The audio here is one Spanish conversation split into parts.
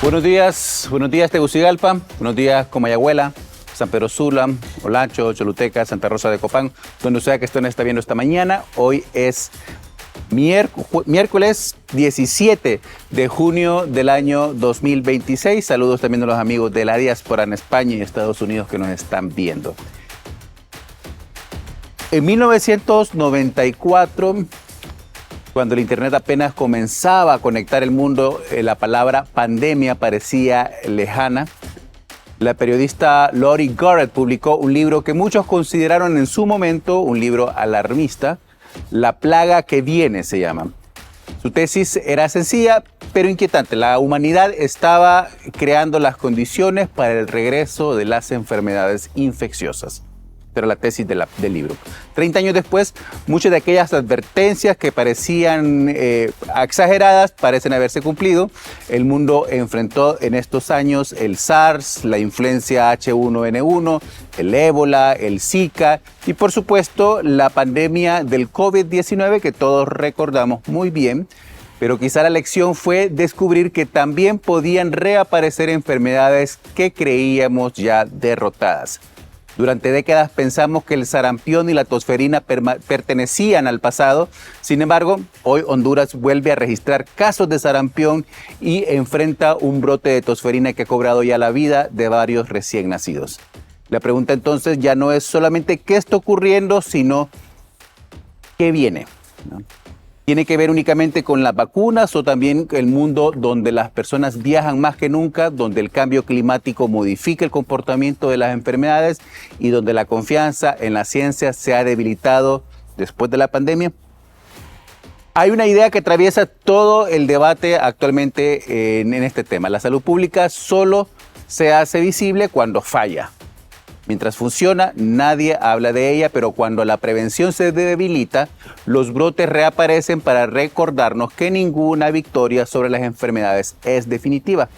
Buenos días Tegucigalpa, buenos días Comayagüela, San Pedro Sula, Olancho, Choluteca, Santa Rosa de Copán, donde sea que estén está viendo esta mañana. Hoy es miércoles 17 de junio del año 2026. Saludos también a los amigos de la diáspora en España y Estados Unidos que nos están viendo. En 1994, cuando el Internet apenas comenzaba a conectar el mundo, la palabra pandemia parecía lejana. La periodista Lori Garrett publicó un libro que muchos consideraron en su momento un libro alarmista. La plaga que viene se llama. Su tesis era sencilla, pero inquietante. La humanidad estaba creando las condiciones para el regreso de las enfermedades infecciosas. Era la tesis del libro. 30 años después, muchas de aquellas advertencias que parecían exageradas parecen haberse cumplido. El mundo enfrentó en estos años el SARS, la influencia H1N1, el ébola, el Zika y por supuesto la pandemia del COVID-19 que todos recordamos muy bien. Pero quizá la lección fue descubrir que también podían reaparecer enfermedades que creíamos ya derrotadas. Durante décadas pensamos que el sarampión y la tosferina pertenecían al pasado. Sin embargo, hoy Honduras vuelve a registrar casos de sarampión y enfrenta un brote de tosferina que ha cobrado ya la vida de varios recién nacidos. La pregunta entonces ya no es solamente qué está ocurriendo, sino qué viene, ¿no? ¿Tiene que ver únicamente con las vacunas o también el mundo donde las personas viajan más que nunca, donde el cambio climático modifica el comportamiento de las enfermedades y donde la confianza en la ciencia se ha debilitado después de la pandemia? Hay una idea que atraviesa todo el debate actualmente en este tema. La salud pública solo se hace visible cuando falla. Mientras funciona, nadie habla de ella, pero cuando la prevención se debilita, los brotes reaparecen para recordarnos que ninguna victoria sobre las enfermedades es definitiva.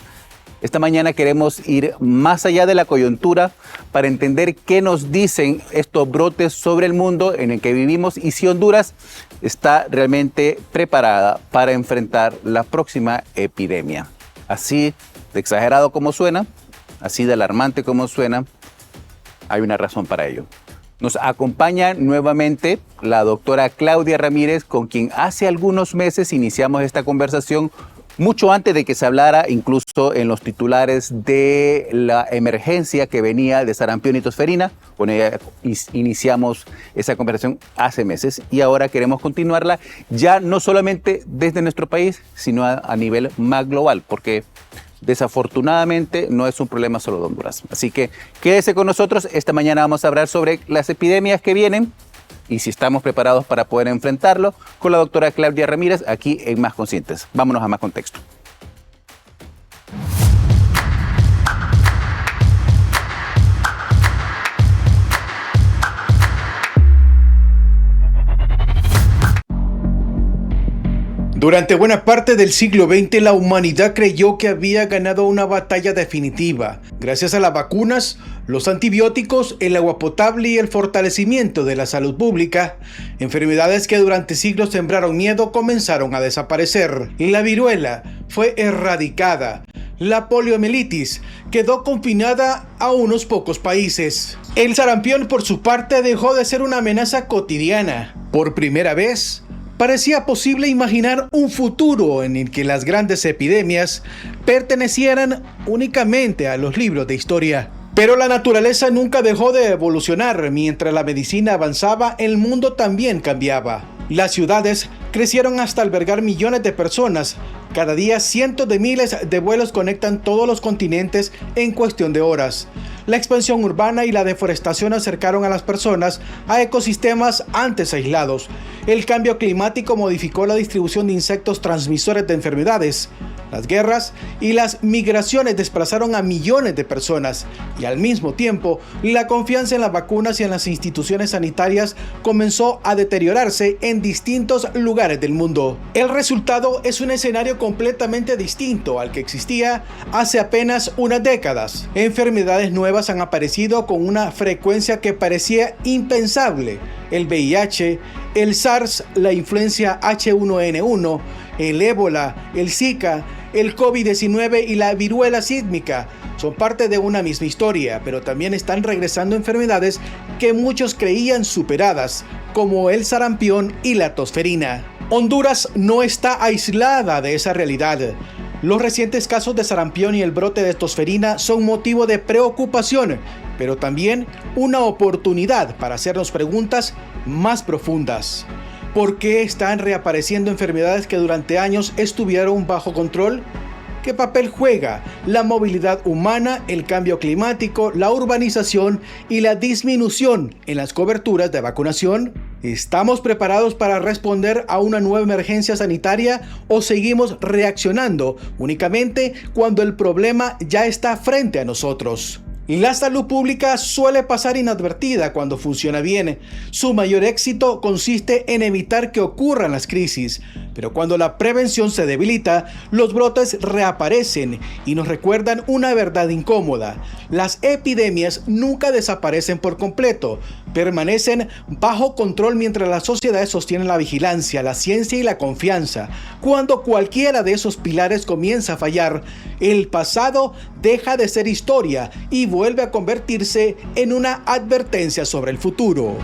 Esta mañana queremos ir más allá de la coyuntura para entender qué nos dicen estos brotes sobre el mundo en el que vivimos y si Honduras está realmente preparada para enfrentar la próxima epidemia. Así de exagerado como suena, así de alarmante como suena, hay una razón para ello. Nos acompaña nuevamente la doctora Claudia Ramírez, con quien hace algunos meses iniciamos esta conversación, mucho antes de que se hablara incluso en los titulares de la emergencia que venía de sarampión y tosferina. Con ella iniciamos esa conversación hace meses y ahora queremos continuarla ya no solamente desde nuestro país, sino a nivel más global, porque desafortunadamente no es un problema solo de Honduras. Así que quédese con nosotros. Esta mañana vamos a hablar sobre las epidemias que vienen y si estamos preparados para poder enfrentarlo con la doctora Claudia Ramírez aquí en Más Conscientes. Vámonos a más contexto. Durante buena parte del siglo XX, la humanidad creyó que había ganado una batalla definitiva. Gracias a las vacunas, los antibióticos, el agua potable y el fortalecimiento de la salud pública, enfermedades que durante siglos sembraron miedo comenzaron a desaparecer. La viruela fue erradicada. La poliomielitis quedó confinada a unos pocos países. El sarampión, por su parte, dejó de ser una amenaza cotidiana. Por primera vez, parecía posible imaginar un futuro en el que las grandes epidemias pertenecieran únicamente a los libros de historia. Pero la naturaleza nunca dejó de evolucionar. Mientras la medicina avanzaba, el mundo también cambiaba. Las ciudades crecieron hasta albergar millones de personas. Cada día cientos de miles de vuelos conectan todos los continentes en cuestión de horas. La expansión urbana y la deforestación acercaron a las personas a ecosistemas antes aislados. El cambio climático modificó la distribución de insectos transmisores de enfermedades. Las guerras y las migraciones desplazaron a millones de personas y al mismo tiempo la confianza en las vacunas y en las instituciones sanitarias comenzó a deteriorarse en distintos lugares del mundo. El resultado es un escenario completamente distinto al que existía hace apenas unas décadas. Enfermedades nuevas han aparecido con una frecuencia que parecía impensable. El VIH, el SARS, la influencia H1N1, el ébola, el Zika, El COVID-19 y la viruela sísmica son parte de una misma historia, pero también están regresando enfermedades que muchos creían superadas, como el sarampión y la tosferina. Honduras no está aislada de esa realidad. Los recientes casos de sarampión y el brote de tosferina son motivo de preocupación, pero también una oportunidad para hacernos preguntas más profundas. ¿Por qué están reapareciendo enfermedades que durante años estuvieron bajo control? ¿Qué papel juega la movilidad humana, el cambio climático, la urbanización y la disminución en las coberturas de vacunación? ¿Estamos preparados para responder a una nueva emergencia sanitaria o seguimos reaccionando únicamente cuando el problema ya está frente a nosotros? La salud pública suele pasar inadvertida cuando funciona bien. Su mayor éxito consiste en evitar que ocurran las crisis, pero cuando la prevención se debilita, los brotes reaparecen y nos recuerdan una verdad incómoda. Las epidemias nunca desaparecen por completo, permanecen bajo control mientras las sociedades sostienen la vigilancia, la ciencia y la confianza. Cuando cualquiera de esos pilares comienza a fallar, el pasado deja de ser historia y vuelve a convertirse en una advertencia sobre el futuro.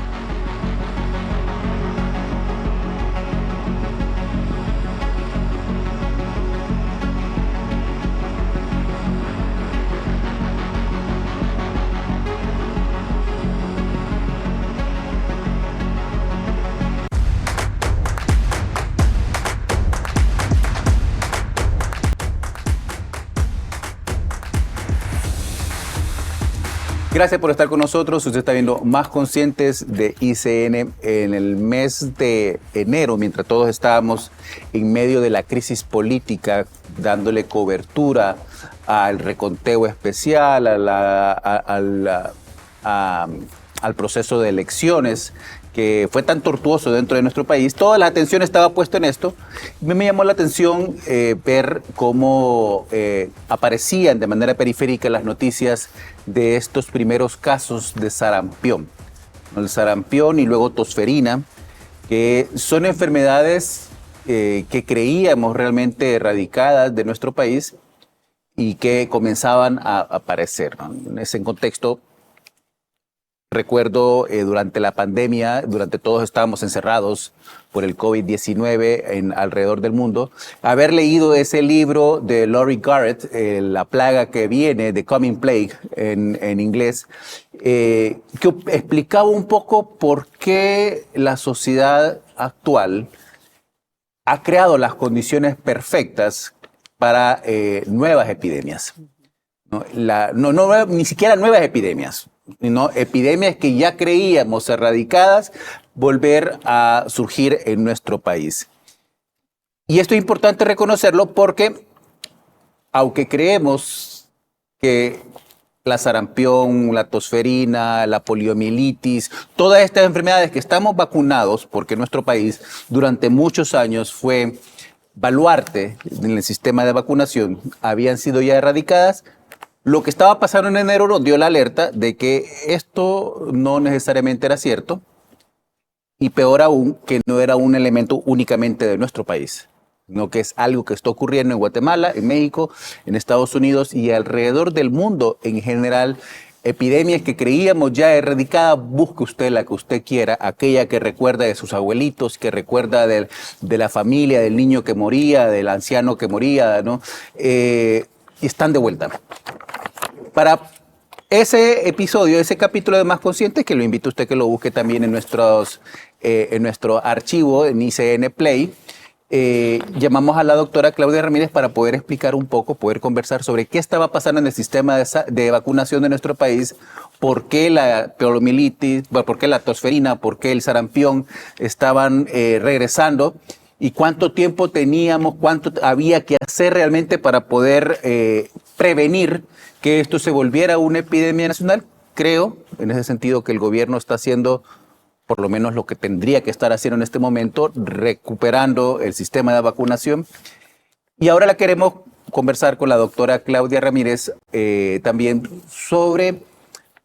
Gracias por estar con nosotros. Usted está viendo Más Conscientes de ICN en el mes de enero, mientras todos estábamos en medio de la crisis política, dándole cobertura al reconteo especial, al proceso de elecciones que fue tan tortuoso dentro de nuestro país. Toda la atención estaba puesta en esto. Me llamó la atención ver cómo aparecían de manera periférica las noticias de estos primeros casos de sarampión. El sarampión y luego tosferina, que son enfermedades que creíamos realmente erradicadas de nuestro país y que comenzaban a aparecer, ¿no? En ese contexto, recuerdo durante la pandemia, durante todos estábamos encerrados por el COVID-19 alrededor del mundo, haber leído ese libro de Laurie Garrett, La plaga que viene, The Coming Plague en inglés, que explicaba un poco por qué la sociedad actual ha creado las condiciones perfectas para nuevas epidemias. Ni siquiera nuevas epidemias, sino epidemias que ya creíamos erradicadas, volver a surgir en nuestro país. Y esto es importante reconocerlo porque, aunque creemos que la sarampión, la tosferina, la poliomielitis, todas estas enfermedades que estamos vacunados, porque nuestro país durante muchos años fue baluarte en el sistema de vacunación, habían sido ya erradicadas, lo que estaba pasando en enero nos dio la alerta de que esto no necesariamente era cierto y peor aún que no era un elemento únicamente de nuestro país, sino que es algo que está ocurriendo en Guatemala, en México, en Estados Unidos y alrededor del mundo en general. Epidemias que creíamos ya erradicadas, busque usted la que usted quiera, aquella que recuerda de sus abuelitos, que recuerda de la familia, del niño que moría, del anciano que moría, ¿no? Y están de vuelta. Para ese episodio, ese capítulo de Más Conscientes, que lo invito a usted que lo busque también en nuestro archivo en ICN Play, llamamos a la doctora Claudia Ramírez para poder explicar un poco, poder conversar sobre qué estaba pasando en el sistema de vacunación de nuestro país, por qué la poliomielitis, por qué la tosferina, por qué el sarampión estaban regresando y cuánto tiempo teníamos, cuánto había que hacer realmente para poder prevenir que esto se volviera una epidemia nacional. Creo, en ese sentido, que el gobierno está haciendo por lo menos lo que tendría que estar haciendo en este momento, recuperando el sistema de vacunación. Y ahora la queremos conversar con la doctora Claudia Ramírez también sobre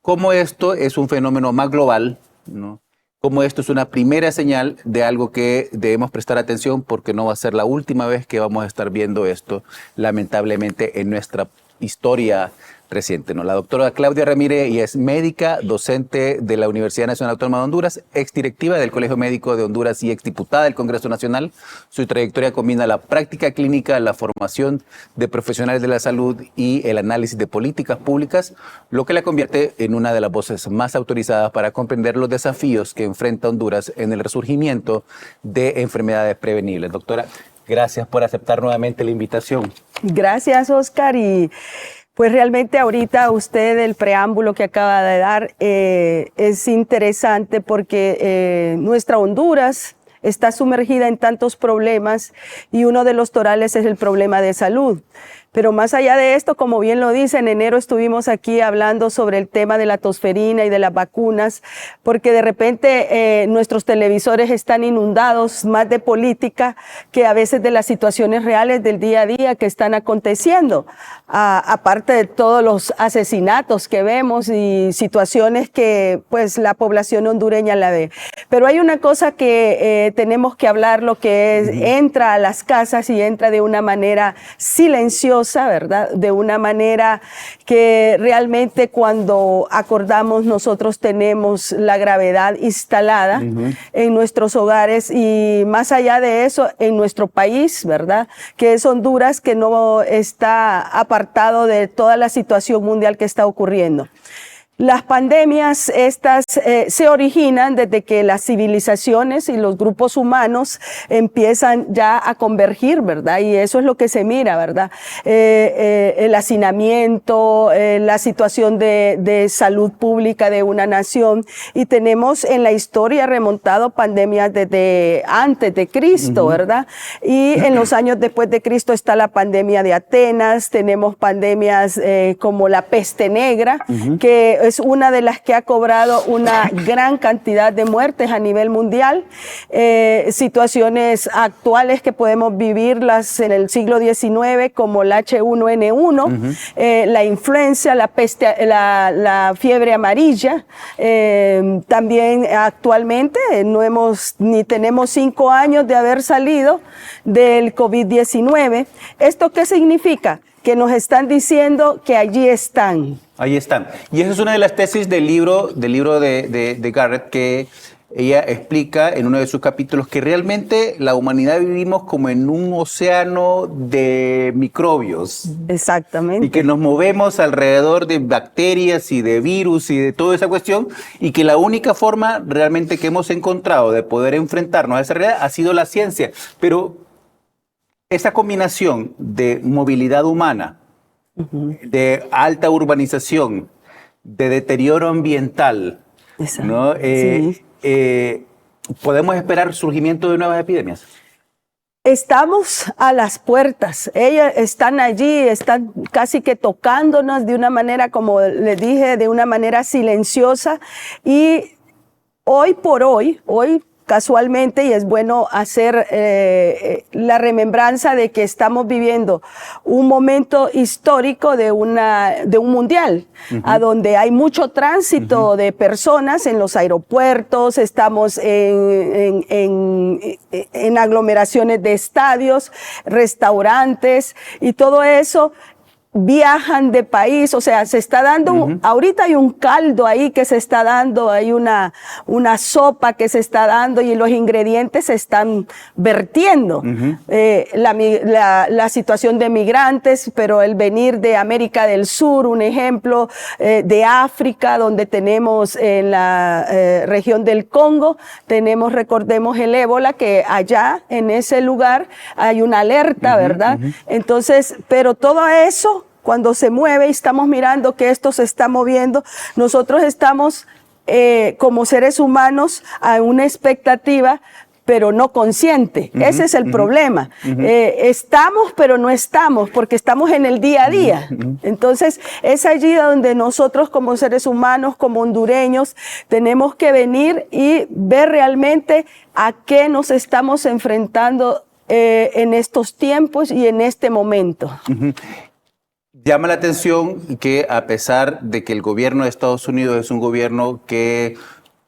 cómo esto es un fenómeno más global, ¿no? como esto es una primera señal de algo que debemos prestar atención porque no va a ser la última vez que vamos a estar viendo esto, lamentablemente, en nuestra historia reciente, ¿no? La doctora Claudia Ramírez, ella es médica, docente de la Universidad Nacional Autónoma de Honduras, exdirectiva del Colegio Médico de Honduras y exdiputada del Congreso Nacional. Su trayectoria combina la práctica clínica, la formación de profesionales de la salud y el análisis de políticas públicas, lo que la convierte en una de las voces más autorizadas para comprender los desafíos que enfrenta Honduras en el resurgimiento de enfermedades prevenibles. Doctora, gracias por aceptar nuevamente la invitación. Gracias, Oscar, y pues realmente ahorita usted el preámbulo que acaba de dar es interesante porque nuestra Honduras está sumergida en tantos problemas y uno de los torales es el problema de salud. Pero más allá de esto, como bien lo dice, en enero estuvimos aquí hablando sobre el tema de la tosferina y de las vacunas, porque de repente nuestros televisores están inundados más de política que a veces de las situaciones reales del día a día que están aconteciendo, aparte de todos los asesinatos que vemos y situaciones que pues la población hondureña la ve. Pero hay una cosa que tenemos que hablar, lo que es, entra a las casas y entra de una manera silenciosa, ¿verdad? De una manera que realmente cuando acordamos nosotros tenemos la gravedad instalada en nuestros hogares y más allá de eso en nuestro país, ¿verdad? Que es Honduras, que no está apartado de toda la situación mundial que está ocurriendo. Las pandemias estas se originan desde que las civilizaciones y los grupos humanos empiezan ya a convergir, ¿verdad? Y eso es lo que se mira, ¿verdad? El hacinamiento, la situación de salud pública de una nación. Y tenemos en la historia remontado pandemias desde antes de Cristo, ¿verdad? Y en los años después de Cristo está la pandemia de Atenas, tenemos pandemias como la peste negra, que es una de las que ha cobrado una gran cantidad de muertes a nivel mundial, situaciones actuales que podemos vivirlas en el siglo XIX como el H1N1, la influenza, la peste, la fiebre amarilla, también actualmente ni tenemos 5 años de haber salido del COVID-19. ¿Esto qué significa? Que nos están diciendo que allí están. Ahí están. Y esa es una de las tesis del libro de Garrett, que ella explica en uno de sus capítulos que realmente la humanidad vivimos como en un océano de microbios. Exactamente. Y que nos movemos alrededor de bacterias y de virus y de toda esa cuestión, y que la única forma realmente que hemos encontrado de poder enfrentarnos a esa realidad ha sido la ciencia. Pero esa combinación de movilidad humana, de alta urbanización, de deterioro ambiental, ¿no? Sí. ¿Podemos esperar surgimiento de nuevas epidemias? Estamos a las puertas, ellas están allí, están casi que tocándonos de una manera, como les dije, de una manera silenciosa y hoy casualmente, y es bueno hacer la remembranza de que estamos viviendo un momento histórico de un mundial, a donde hay mucho tránsito de personas en los aeropuertos, estamos en aglomeraciones de estadios, restaurantes y todo eso. Viajan de país, o sea, se está dando, ahorita hay un caldo ahí que se está dando, hay una sopa que se está dando y los ingredientes se están vertiendo. La situación de migrantes, pero el venir de América del Sur, un ejemplo, de África, donde tenemos en la región del Congo, recordemos el ébola, que allá en ese lugar hay una alerta, ¿verdad? Entonces, pero todo eso, cuando se mueve y estamos mirando que esto se está moviendo, nosotros estamos como seres humanos a una expectativa, pero no consciente. Ese es el problema. Estamos, pero no estamos, porque estamos en el día a día. Entonces, es allí donde nosotros como seres humanos, como hondureños, tenemos que venir y ver realmente a qué nos estamos enfrentando en estos tiempos y en este momento. Llama la atención que a pesar de que el gobierno de Estados Unidos es un gobierno que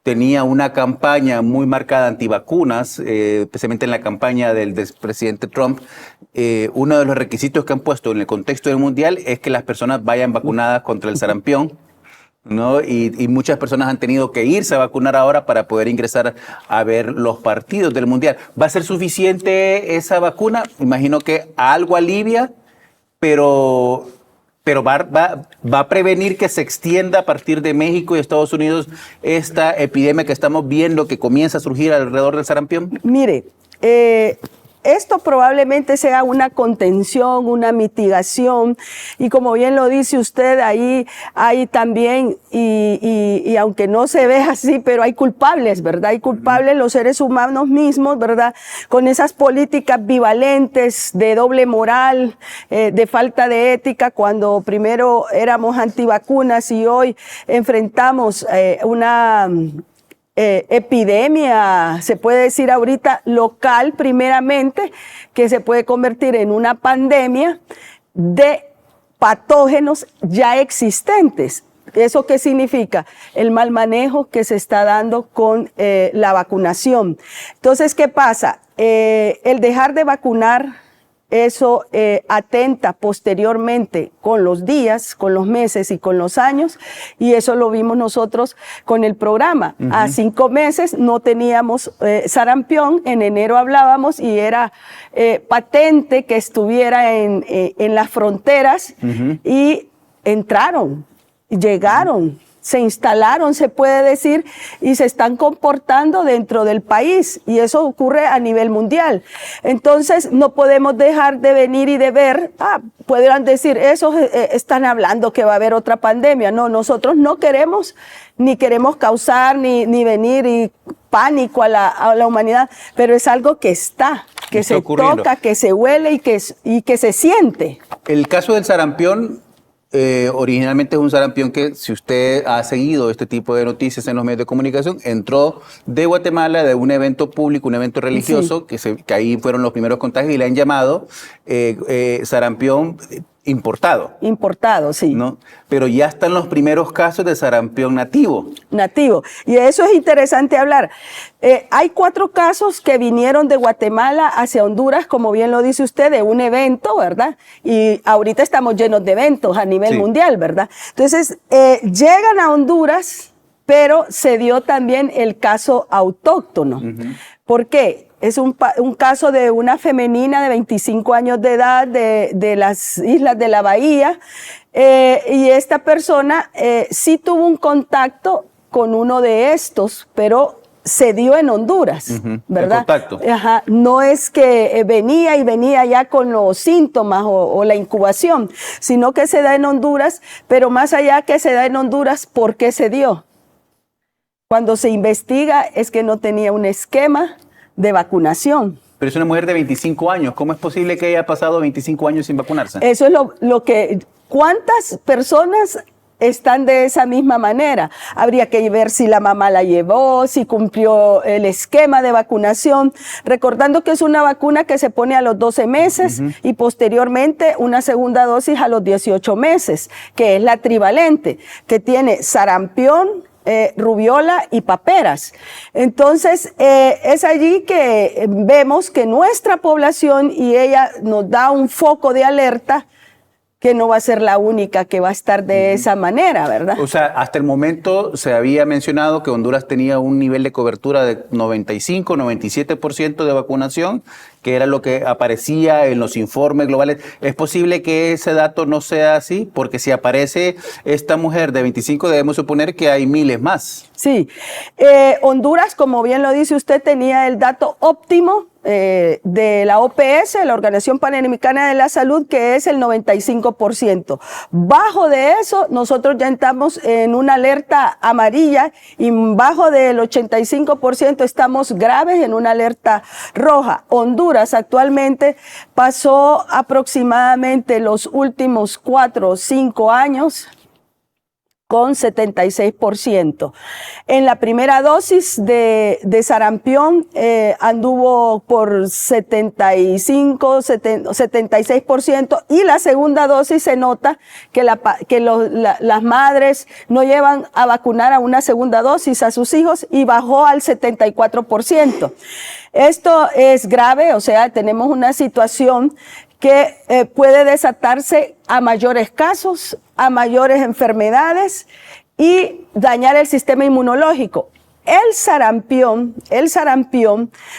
tenía una campaña muy marcada antivacunas, especialmente en la campaña del presidente Trump. Uno de los requisitos que han puesto en el contexto del Mundial es que las personas vayan vacunadas contra el sarampión, ¿no? Y muchas personas han tenido que irse a vacunar ahora para poder ingresar a ver los partidos del Mundial. ¿Va a ser suficiente esa vacuna? Imagino que algo alivia, pero va a prevenir que se extienda a partir de México y Estados Unidos esta epidemia que estamos viendo que comienza a surgir alrededor del sarampión. Mire, esto probablemente sea una contención, una mitigación, y como bien lo dice usted, ahí hay también, y aunque no se ve así, pero hay culpables, ¿verdad? Hay culpables los seres humanos mismos, ¿verdad? Con esas políticas bivalentes de doble moral, de falta de ética, cuando primero éramos antivacunas y hoy enfrentamos una epidemia, se puede decir ahorita local primeramente, que se puede convertir en una pandemia de patógenos ya existentes. ¿Eso qué significa? El mal manejo que se está dando con la vacunación. Entonces, ¿qué pasa? El dejar de vacunar, eso atenta posteriormente con los días, con los meses y con los años, y eso lo vimos nosotros con el programa. A 5 meses no teníamos sarampión, en enero hablábamos y era patente que estuviera en las fronteras y entraron, llegaron. Se instalaron, se puede decir, y se están comportando dentro del país, y eso ocurre a nivel mundial. Entonces, no podemos dejar de venir y de ver, podrán decir, esos están hablando que va a haber otra pandemia. No, nosotros no queremos, ni queremos causar, ni venir y pánico a la humanidad, pero es algo que que se toca, que se huele y que se siente. El caso del sarampión, originalmente es un sarampión que, si usted ha seguido este tipo de noticias en los medios de comunicación, entró de Guatemala de un evento público, un evento religioso, que ahí fueron los primeros contagios y le han llamado sarampión importado. Importado, sí. ¿No? Pero ya están los primeros casos de sarampión nativo. Nativo. Y eso es interesante hablar. Hay 4 casos que vinieron de Guatemala hacia Honduras, como bien lo dice usted, de un evento, ¿verdad? Y ahorita estamos llenos de eventos a nivel mundial, ¿verdad? Entonces, llegan a Honduras, pero se dio también el caso autóctono. ¿Por qué? Es un caso de una femenina de 25 años de edad de las Islas de la Bahía, y esta persona sí tuvo un contacto con uno de estos, pero se dio en Honduras, ¿verdad? El contacto. Ajá, no es que venía ya con los síntomas o la incubación, sino que se da en Honduras, pero más allá que se da en Honduras, ¿por qué se dio? Cuando se investiga es que no tenía un esquema de vacunación. Pero es una mujer de 25 años. ¿Cómo es posible que haya pasado 25 años sin vacunarse? Eso es lo que... ¿Cuántas personas están de esa misma manera? Habría que ver si la mamá la llevó, si cumplió el esquema de vacunación, recordando que es una vacuna que se pone a los 12 meses y posteriormente una segunda dosis a los 18 meses, que es la trivalente, que tiene sarampión, rubiola y paperas. Entonces, es allí que vemos que nuestra población, y ella nos da un foco de alerta, que no va a ser la única que va a estar de esa manera, ¿verdad? O sea, hasta el momento se había mencionado que Honduras tenía un nivel de cobertura de 95, 97% de vacunación, que era lo que aparecía en los informes globales. ¿Es posible que ese dato no sea así? Porque si aparece esta mujer de 25, debemos suponer que hay miles más. Sí. Honduras, como bien lo dice usted, tenía el dato óptimo de la OPS, la Organización Panamericana de la Salud, que es el 95%. Bajo de eso, nosotros ya estamos en una alerta amarilla, y bajo del 85% estamos graves en una alerta roja. Honduras actualmente pasó aproximadamente los últimos 4 o 5 años con 76%. En la primera dosis de sarampión anduvo por 76%, y la segunda dosis se nota que las madres no llevan a vacunar a una segunda dosis a sus hijos y bajó al 74%. Esto es grave, o sea, tenemos una situación que puede desatarse a mayores casos, a mayores enfermedades y dañar el sistema inmunológico. El sarampión,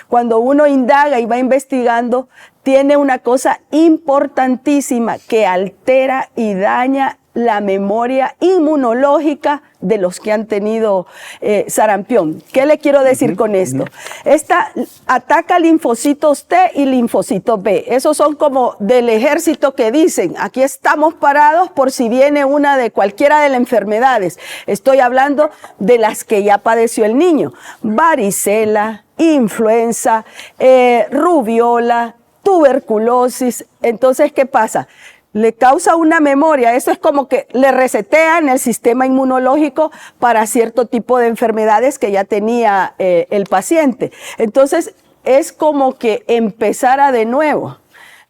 cuando uno indaga y va investigando, tiene una cosa importantísima que altera y daña la memoria inmunológica de los que han tenido sarampión. ¿Qué le quiero decir con esto? Esta ataca linfocitos T y linfocitos B. Esos son como del ejército que dicen, aquí estamos parados por si viene una de cualquiera de las enfermedades. Estoy hablando de las que ya padeció el niño. Varicela, influenza, rubiola, tuberculosis. Entonces, ¿qué pasa? Le causa una memoria, eso es como que le resetean el sistema inmunológico para cierto tipo de enfermedades que ya tenía el paciente. Entonces, es como que empezara de nuevo.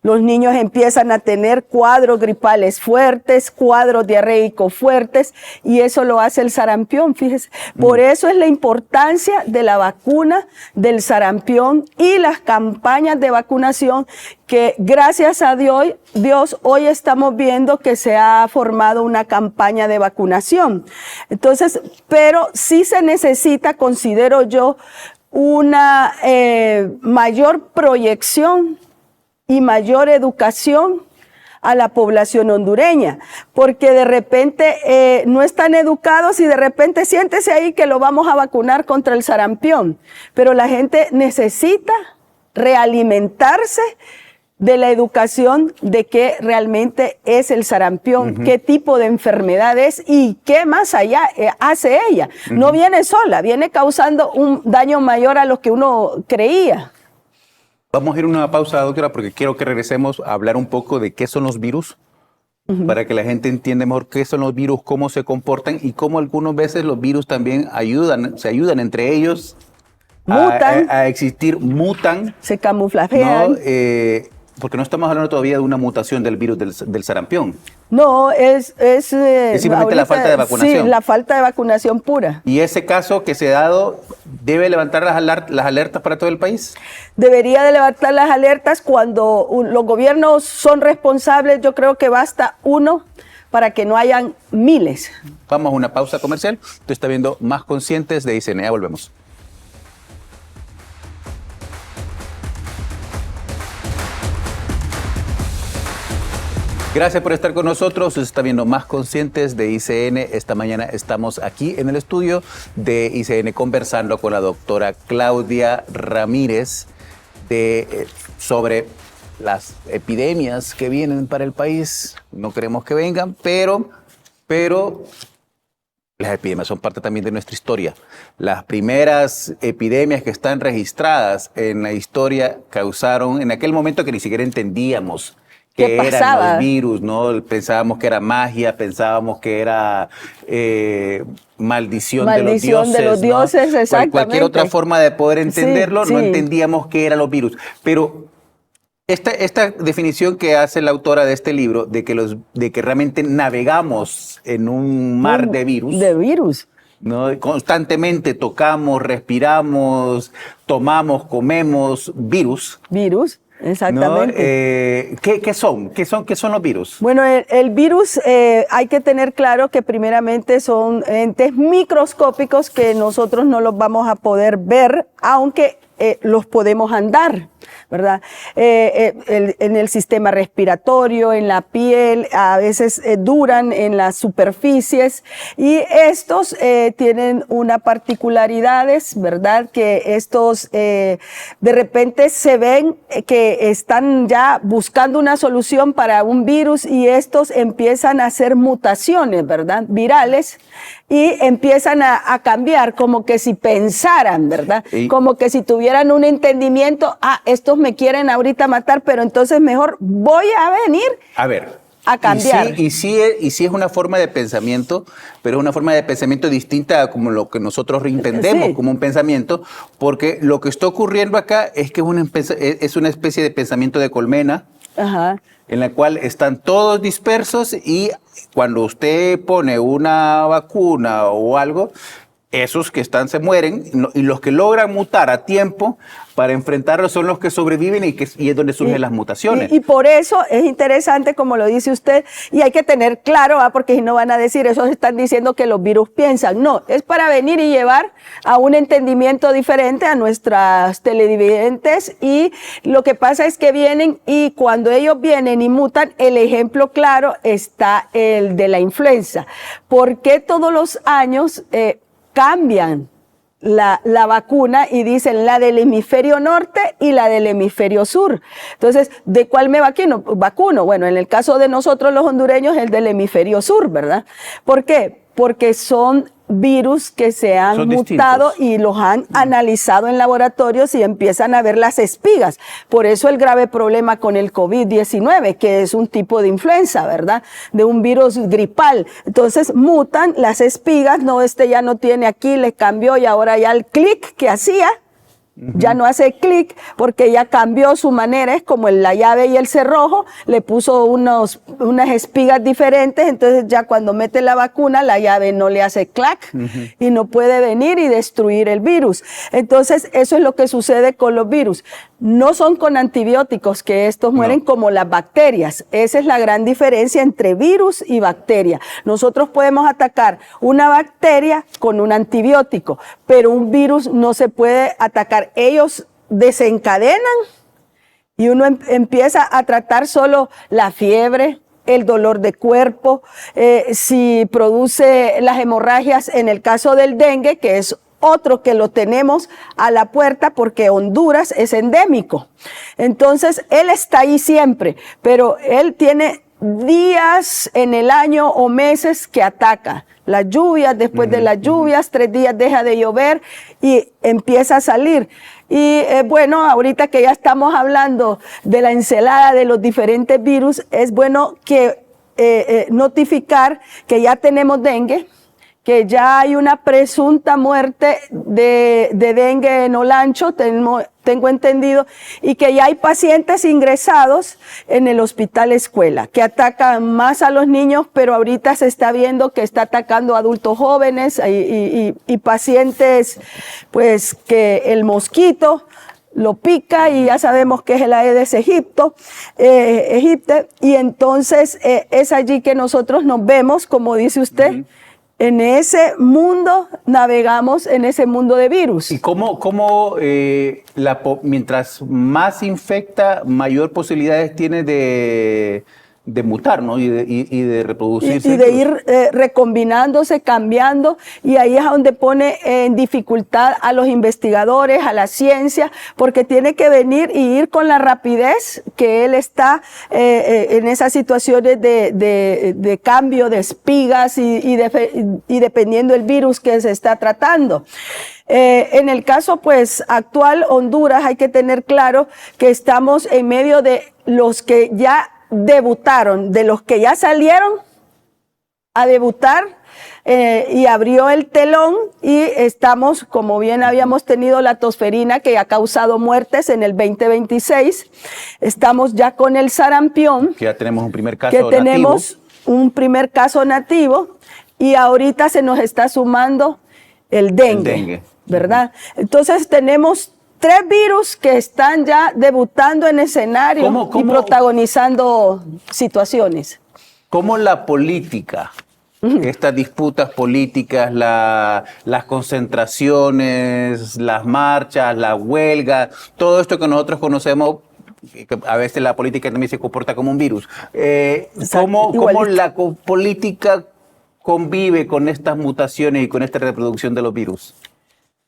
Los niños empiezan a tener cuadros gripales fuertes, cuadros diarreicos fuertes, y eso lo hace el sarampión, fíjese. Por eso es la importancia de la vacuna del sarampión y las campañas de vacunación que, gracias a Dios, hoy estamos viendo que se ha formado una campaña de vacunación. Entonces, pero sí se necesita, considero yo, una mayor proyección y mayor educación a la población hondureña, porque de repente no están educados y de repente siéntese ahí que lo vamos a vacunar contra el sarampión, pero la gente necesita realimentarse de la educación de qué realmente es el sarampión, qué tipo de enfermedad es y qué más allá hace ella. No viene sola, viene causando un daño mayor a lo que uno creía. Vamos a ir a una pausa, doctora, porque quiero que regresemos a hablar un poco de qué son los virus, para que la gente entienda mejor qué son los virus, cómo se comportan y cómo algunas veces los virus también se ayudan entre ellos a existir, mutan. Se camuflajean. ¿No? Porque no estamos hablando todavía de una mutación del virus del sarampión. No, es simplemente ahorita, la falta de vacunación. Sí, la falta de vacunación pura. ¿Y ese caso que se ha dado debe levantar las alertas para todo el país? Debería de levantar las alertas cuando los gobiernos son responsables. Yo creo que basta uno para que no hayan miles. Vamos a una pausa comercial. Usted está viendo Más Conscientes de ICN. Ya volvemos. Gracias por estar con nosotros. Usted está viendo Más Conscientes de ICN. Esta mañana estamos aquí en el estudio de ICN conversando con la doctora Claudia Ramírez sobre las epidemias que vienen para el país. No queremos que vengan, pero las epidemias son parte también de nuestra historia. Las primeras epidemias que están registradas en la historia causaron, en aquel momento que ni siquiera entendíamos que eran los virus, ¿no? Pensábamos que era magia, pensábamos que era maldición de los dioses, ¿no? Exactamente. Cualquier otra forma de poder entenderlo, no entendíamos qué eran los virus. Pero esta definición que hace la autora de este libro, de que realmente navegamos en un mar de virus. De virus. ¿No? Constantemente tocamos, respiramos, tomamos, comemos virus. Virus. Exactamente. ¿No? ¿Qué son los virus? Bueno, el virus hay que tener claro que primeramente son entes microscópicos que nosotros no los vamos a poder ver, aunque los podemos andar, ¿verdad? En el sistema respiratorio, en la piel, a veces duran en las superficies, y estos tienen una particularidades, ¿verdad? Que estos de repente se ven que están ya buscando una solución para un virus, y estos empiezan a hacer mutaciones, ¿verdad? Virales, y empiezan a cambiar, como que si pensaran, ¿verdad? Como que si tuvieran un entendimiento, estos me quieren ahorita matar, pero entonces mejor voy a venir. A ver, a cambiar. Y sí es una forma de pensamiento, pero es una forma de pensamiento distinta a como lo que nosotros entendemos Sí. como un pensamiento, porque lo que está ocurriendo acá es que es una especie de pensamiento de colmena, Ajá. en la cual están todos dispersos y cuando usted pone una vacuna o algo, esos que están se mueren y los que logran mutar a tiempo para enfrentarlos son los que sobreviven y es donde surgen las mutaciones. Y por eso es interesante, como lo dice usted, y hay que tener claro, porque si no van a decir, esos están diciendo que los virus piensan. No, es para venir y llevar a un entendimiento diferente a nuestras televidentes, y lo que pasa es que vienen y cuando ellos vienen y mutan, el ejemplo claro está el de la influenza. ¿Por qué todos los años cambian la vacuna y dicen la del hemisferio norte y la del hemisferio sur? Entonces, ¿de cuál me vacuno? Bueno, en el caso de nosotros los hondureños, el del hemisferio sur, ¿verdad? ¿Por qué? Porque son virus que se han mutado distintos y los han analizado en laboratorios y empiezan a ver las espigas. Por eso el grave problema con el COVID-19, que es un tipo de influenza, ¿verdad? De un virus gripal. Entonces mutan las espigas, no, ya no tiene aquí, le cambió y ahora ya el clic que hacía, ya no hace clic porque ya cambió su manera, es como la llave y el cerrojo, le puso unas espigas diferentes, entonces ya cuando mete la vacuna la llave no le hace clac y no puede venir y destruir el virus. Entonces eso es lo que sucede con los virus. No son con antibióticos que estos mueren como las bacterias. Esa es la gran diferencia entre virus y bacteria. Nosotros podemos atacar una bacteria con un antibiótico, pero un virus no se puede atacar. Ellos desencadenan y uno empieza a tratar solo la fiebre, el dolor de cuerpo, si produce las hemorragias en el caso del dengue, que es otro que lo tenemos a la puerta porque Honduras es endémico. Entonces, él está ahí siempre, pero él tiene días en el año o meses que ataca. Las lluvias, después de las lluvias, 3 días deja de llover y empieza a salir. Y bueno, ahorita que ya estamos hablando de la ensalada de los diferentes virus, es bueno que notificar que ya tenemos dengue, que ya hay una presunta muerte de dengue en Olancho, tengo entendido, y que ya hay pacientes ingresados en el hospital escuela, que atacan más a los niños, pero ahorita se está viendo que está atacando a adultos jóvenes y pacientes, pues que el mosquito lo pica y ya sabemos que es el Aedes aegypti, y entonces es allí que nosotros nos vemos, como dice usted, en ese mundo, navegamos en ese mundo de virus. ¿Y cómo mientras más infecta, mayor posibilidades tiene de mutar, ¿no? y de reproducirse? Y de ir recombinándose, cambiando, y ahí es donde pone en dificultad a los investigadores, a la ciencia, porque tiene que venir y ir con la rapidez que él está en esas situaciones de cambio de espigas y dependiendo del virus que se está tratando. En el caso pues actual, Honduras, hay que tener claro que estamos en medio de los que ya debutaron, de los que ya salieron a debutar, y abrió el telón y estamos, como bien habíamos tenido la tosferina que ha causado muertes en el 2026, estamos ya con el sarampión, que ya tenemos un primer caso que nativo. tenemos un primer caso nativo y ahorita se nos está sumando el dengue. ¿Verdad? Entonces tenemos 3 virus que están ya debutando en escenario y protagonizando situaciones. ¿Cómo la política, estas disputas políticas, las concentraciones, las marchas, la huelga, todo esto que nosotros conocemos, que a veces la política también se comporta como un virus, ¿cómo la política convive con estas mutaciones y con esta reproducción de los virus?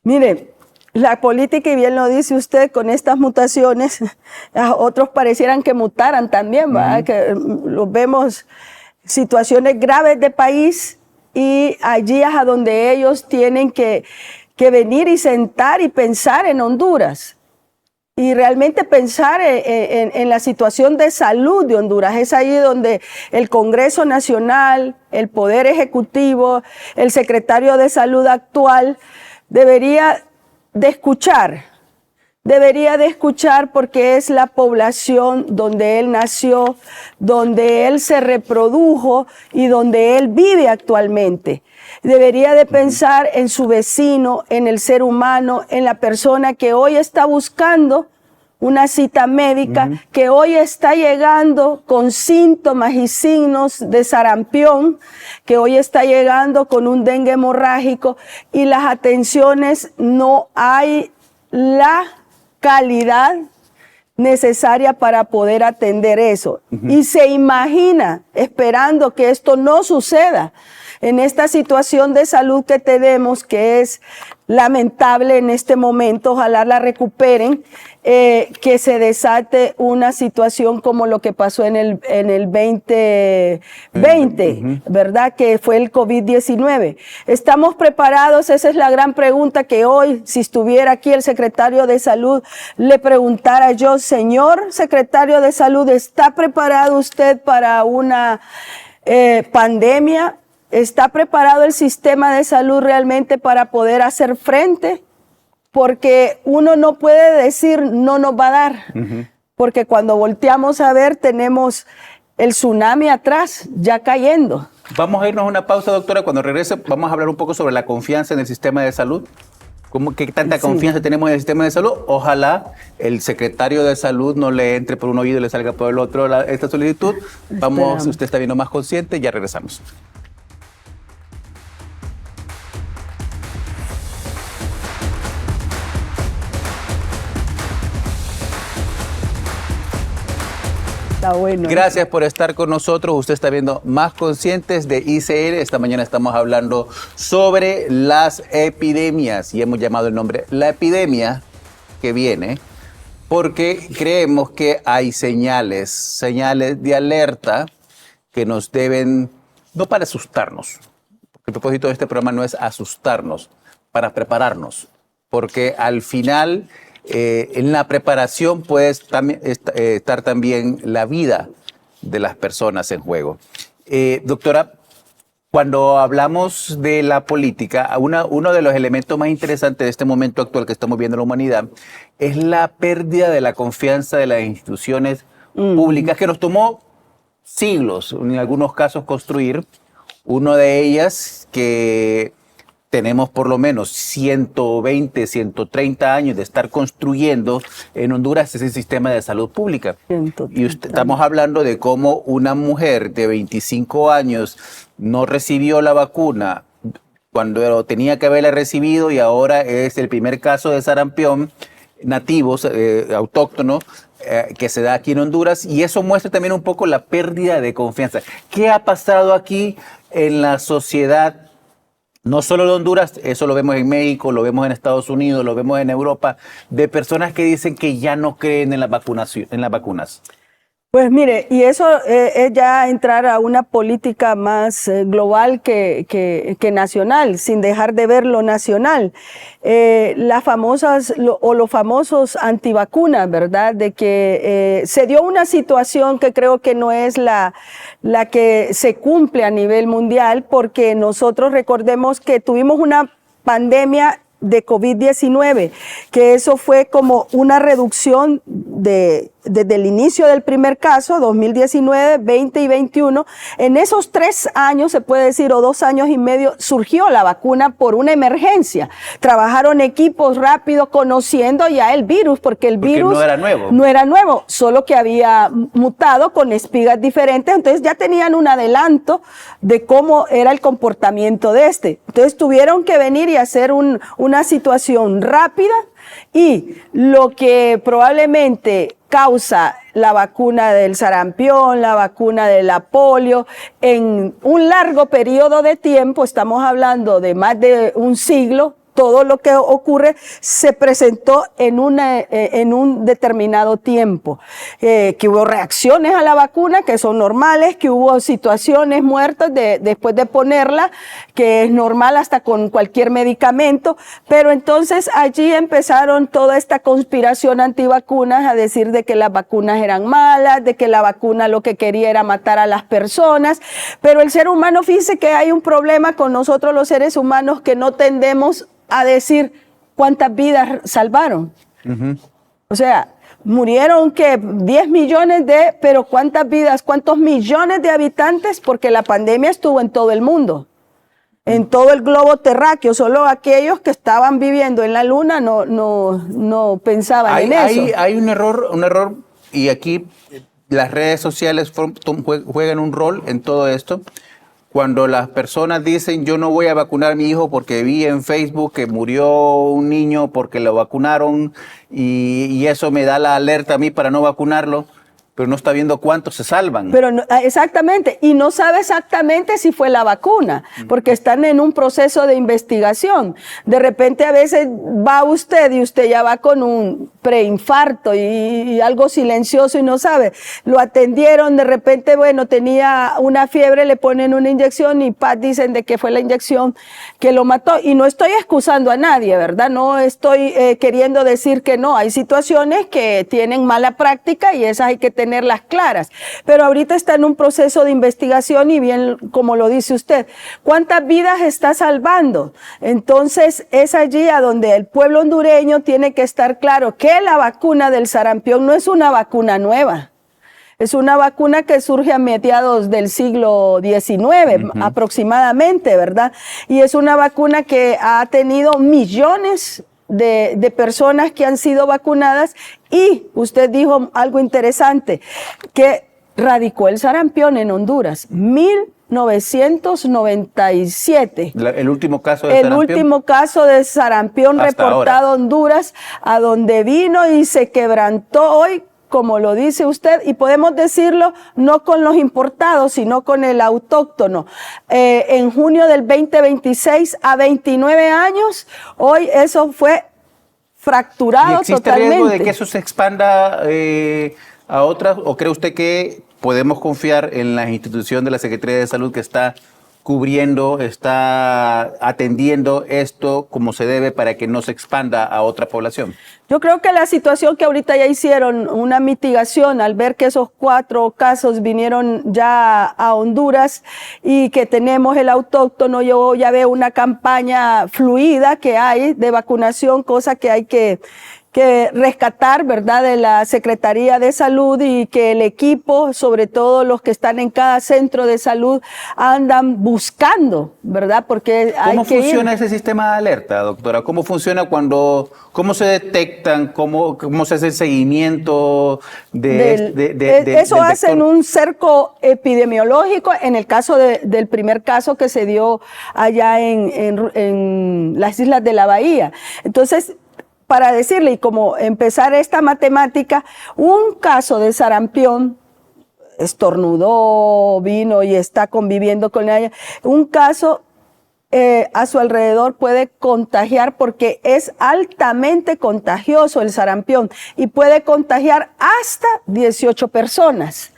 Mire, la política, y bien lo dice usted, con estas mutaciones, otros parecieran que mutaran también, ¿verdad? Que los vemos situaciones graves de país y allí es a donde ellos tienen que venir y sentar y pensar en Honduras. y realmente pensar en la situación de salud de Honduras. Es ahí donde el Congreso Nacional, el Poder Ejecutivo, el secretario de Salud actual debería de escuchar porque es la población donde él nació, donde él se reprodujo y donde él vive actualmente. Debería de pensar en su vecino, en el ser humano, en la persona que hoy está buscando una cita médica, que hoy está llegando con síntomas y signos de sarampión, que hoy está llegando con un dengue hemorrágico y las atenciones no hay la calidad necesaria para poder atender eso. Y se imagina esperando que esto no suceda en esta situación de salud que tenemos, que es lamentable en este momento. Ojalá la recuperen, que se desate una situación como lo que pasó en el 2020, ¿verdad? Que fue el COVID-19. ¿Estamos preparados? Esa es la gran pregunta que hoy, si estuviera aquí el secretario de Salud, le preguntara yo, señor secretario de Salud, ¿está preparado usted para una pandemia? ¿Está preparado el sistema de salud realmente para poder hacer frente? Porque uno no puede decir no nos va a dar, porque cuando volteamos a ver tenemos el tsunami atrás ya cayendo. Vamos a irnos a una pausa, doctora. Cuando regrese vamos a hablar un poco sobre la confianza en el sistema de salud. ¿Qué tanta confianza tenemos en el sistema de salud? Ojalá el secretario de Salud no le entre por un oído y le salga por el otro esta solicitud. Vamos, usted está viendo Más Consciente, ya regresamos. Bueno. Gracias por estar con nosotros. Usted está viendo Más Conscientes de ICL. Esta mañana estamos hablando sobre las epidemias y hemos llamado el nombre La Epidemia que viene porque creemos que hay señales de alerta que nos deben, no para asustarnos, porque el propósito de este programa no es asustarnos, para prepararnos, porque al final en la preparación puede estar también la vida de las personas en juego. Doctora, cuando hablamos de la política, uno de los elementos más interesantes de este momento actual que estamos viendo en la humanidad es la pérdida de la confianza de las instituciones públicas que nos tomó siglos, en algunos casos, construir. Una de ellas que tenemos por lo menos 120, 130 años de estar construyendo en Honduras ese sistema de salud pública. Y estamos hablando de cómo una mujer de 25 años no recibió la vacuna cuando tenía que haberla recibido y ahora es el primer caso de sarampión nativos, autóctono, que se da aquí en Honduras, y eso muestra también un poco la pérdida de confianza. ¿Qué ha pasado aquí en la sociedad? No solo de Honduras, eso lo vemos en México, lo vemos en Estados Unidos, lo vemos en Europa, de personas que dicen que ya no creen en las vacunas. Pues mire, y eso es ya entrar a una política más global que nacional, sin dejar de ver lo nacional. Las famosas los famosos antivacunas, ¿verdad? De que se dio una situación que creo que no es la que se cumple a nivel mundial, porque nosotros recordemos que tuvimos una pandemia de COVID-19, que eso fue como una reducción desde el inicio del primer caso, 2019, 20 y 21. En esos 3 años, se puede decir, o 2 años y medio, surgió la vacuna por una emergencia. Trabajaron equipos rápido conociendo ya el virus, porque el virus no era nuevo, solo que había mutado con espigas diferentes, entonces ya tenían un adelanto de cómo era el comportamiento de este. Entonces tuvieron que venir y hacer una situación rápida, y lo que probablemente causa la vacuna del sarampión, la vacuna de la polio, en un largo periodo de tiempo, estamos hablando de más de un siglo, todo lo que ocurre se presentó en un determinado tiempo, que hubo reacciones a la vacuna que son normales, que hubo situaciones muertas después de ponerla, que es normal hasta con cualquier medicamento, pero entonces allí empezaron toda esta conspiración antivacunas a decir de que las vacunas eran malas, de que la vacuna lo que quería era matar a las personas, pero el ser humano, fíjese que hay un problema con nosotros los seres humanos, que no tendemos a decir cuántas vidas salvaron. O sea, murieron que 10 millones pero cuántas vidas, cuántos millones de habitantes, porque la pandemia estuvo en todo el mundo, en todo el globo terráqueo. Solo aquellos que estaban viviendo en la luna no pensaban en eso. Hay un error, y aquí las redes sociales juegan un rol en todo esto. Cuando las personas dicen, yo no voy a vacunar a mi hijo porque vi en Facebook que murió un niño porque lo vacunaron y eso me da la alerta a mí para no vacunarlo, pero no está viendo cuántos se salvan. Pero no, exactamente, y no sabe exactamente si fue la vacuna, porque están en un proceso de investigación. De repente a veces va usted y usted ya va con un preinfarto y algo silencioso y no sabe. Lo atendieron, de repente, bueno, tenía una fiebre, le ponen una inyección y dicen de que fue la inyección que lo mató. Y no estoy excusando a nadie, ¿verdad? No estoy queriendo decir que no. Hay situaciones que tienen mala práctica y esas hay que tenerlas claras. Pero ahorita está en un proceso de investigación y bien, como lo dice usted, ¿cuántas vidas está salvando? Entonces es allí a donde el pueblo hondureño tiene que estar claro que la vacuna del sarampión no es una vacuna nueva. Es una vacuna que surge a mediados del siglo XIX, aproximadamente, ¿verdad? Y es una vacuna que ha tenido millones de personas que han sido vacunadas, y usted dijo algo interesante, que radicó el sarampión en Honduras, 1997. El último caso de sarampión. El último caso de sarampión reportado en Honduras, a donde vino y se quebrantó hoy, como lo dice usted, y podemos decirlo no con los importados, sino con el autóctono. En junio del 2026, a 29 años, hoy eso fue fracturado totalmente. ¿Y existe riesgo de que eso se expanda a otras? ¿O cree usted que podemos confiar en la institución de la Secretaría de Salud que está cubriendo, está atendiendo esto como se debe para que no se expanda a otra población? Yo creo que la situación que ahorita ya hicieron una mitigación al ver que esos 4 casos vinieron ya a Honduras y que tenemos el autóctono, yo ya veo una campaña fluida que hay de vacunación, cosa que hay que rescatar, ¿verdad?, de la Secretaría de Salud, y que el equipo, sobre todo los que están en cada centro de salud, andan buscando, ¿verdad? Porque hay ¿Cómo funciona ese sistema de alerta, doctora? ¿Cómo funciona cómo se detectan, cómo se hace el seguimiento eso hacen un cerco epidemiológico en el caso del primer caso que se dio allá en las Islas de la Bahía. Entonces, para decirle, y como empezar esta matemática, un caso de sarampión, estornudó, vino y está conviviendo con ella, un caso a su alrededor puede contagiar, porque es altamente contagioso el sarampión y puede contagiar hasta 18 personas.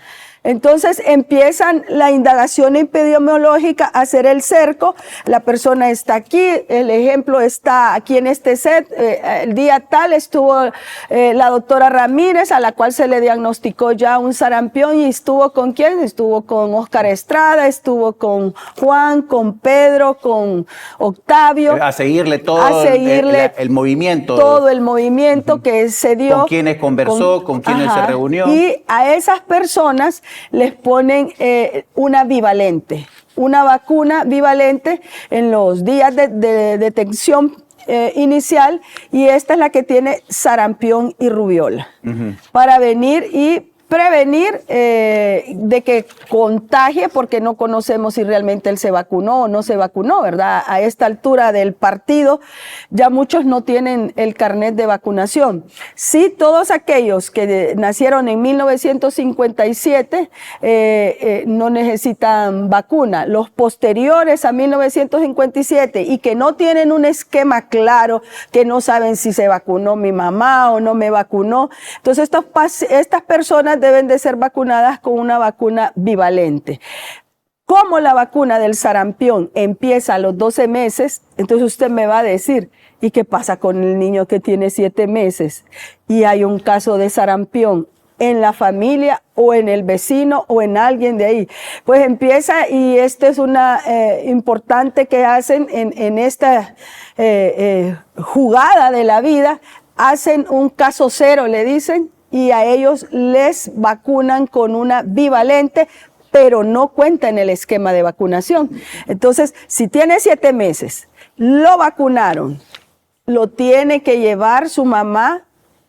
Entonces empiezan la indagación epidemiológica, a hacer el cerco, la persona está aquí, el ejemplo está aquí en este set, el día tal estuvo la doctora Ramírez, a la cual se le diagnosticó ya un sarampión, y estuvo con ¿quién? Estuvo con Oscar Estrada, estuvo con Juan, con Pedro, con Octavio. A seguirle todo el movimiento. Todo el movimiento que se dio. Con quienes conversó, con quienes se reunió. Y a esas personas les ponen una bivalente, una vacuna bivalente en los días de detención inicial, y esta es la que tiene sarampión y rubiola, para venir y prevenir de que contagie, porque no conocemos si realmente él se vacunó o no se vacunó, ¿verdad? A esta altura del partido ya muchos no tienen el carnet de vacunación. Sí, todos aquellos que nacieron en 1957 no necesitan vacuna. Los posteriores a 1957 y que no tienen un esquema claro, que no saben si se vacunó mi mamá o no me vacunó. Entonces estas personas deben de ser vacunadas con una vacuna bivalente. Como la vacuna del sarampión empieza a los 12 meses, entonces usted me va a decir, ¿y qué pasa con el niño que tiene 7 meses? Y hay un caso de sarampión en la familia o en el vecino o en alguien de ahí. Pues empieza, y esto es una importante que hacen en esta jugada de la vida, hacen un caso cero, le dicen, y a ellos les vacunan con una bivalente, pero no cuenta en el esquema de vacunación. Entonces, si tiene 7 meses, lo vacunaron, lo tiene que llevar su mamá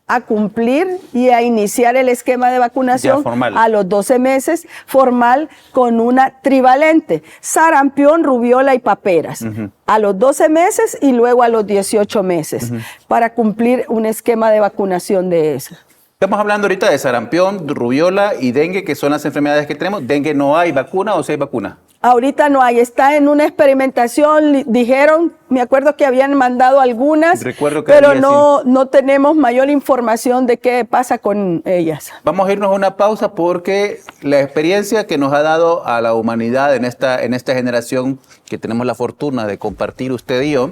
a cumplir y a iniciar el esquema de vacunación a los 12 meses, formal, con una trivalente, sarampión, rubiola y paperas, a los 12 meses y luego a los 18 meses, para cumplir un esquema de vacunación de eso. Estamos hablando ahorita de sarampión, rubiola y dengue, que son las enfermedades que tenemos. ¿Dengue no hay vacuna o sí hay vacuna? Ahorita no hay, está en una experimentación, dijeron, me acuerdo que habían mandado algunas, pero no tenemos mayor información de qué pasa con ellas. Vamos a irnos a una pausa porque la experiencia que nos ha dado a la humanidad en esta generación que tenemos la fortuna de compartir usted y yo,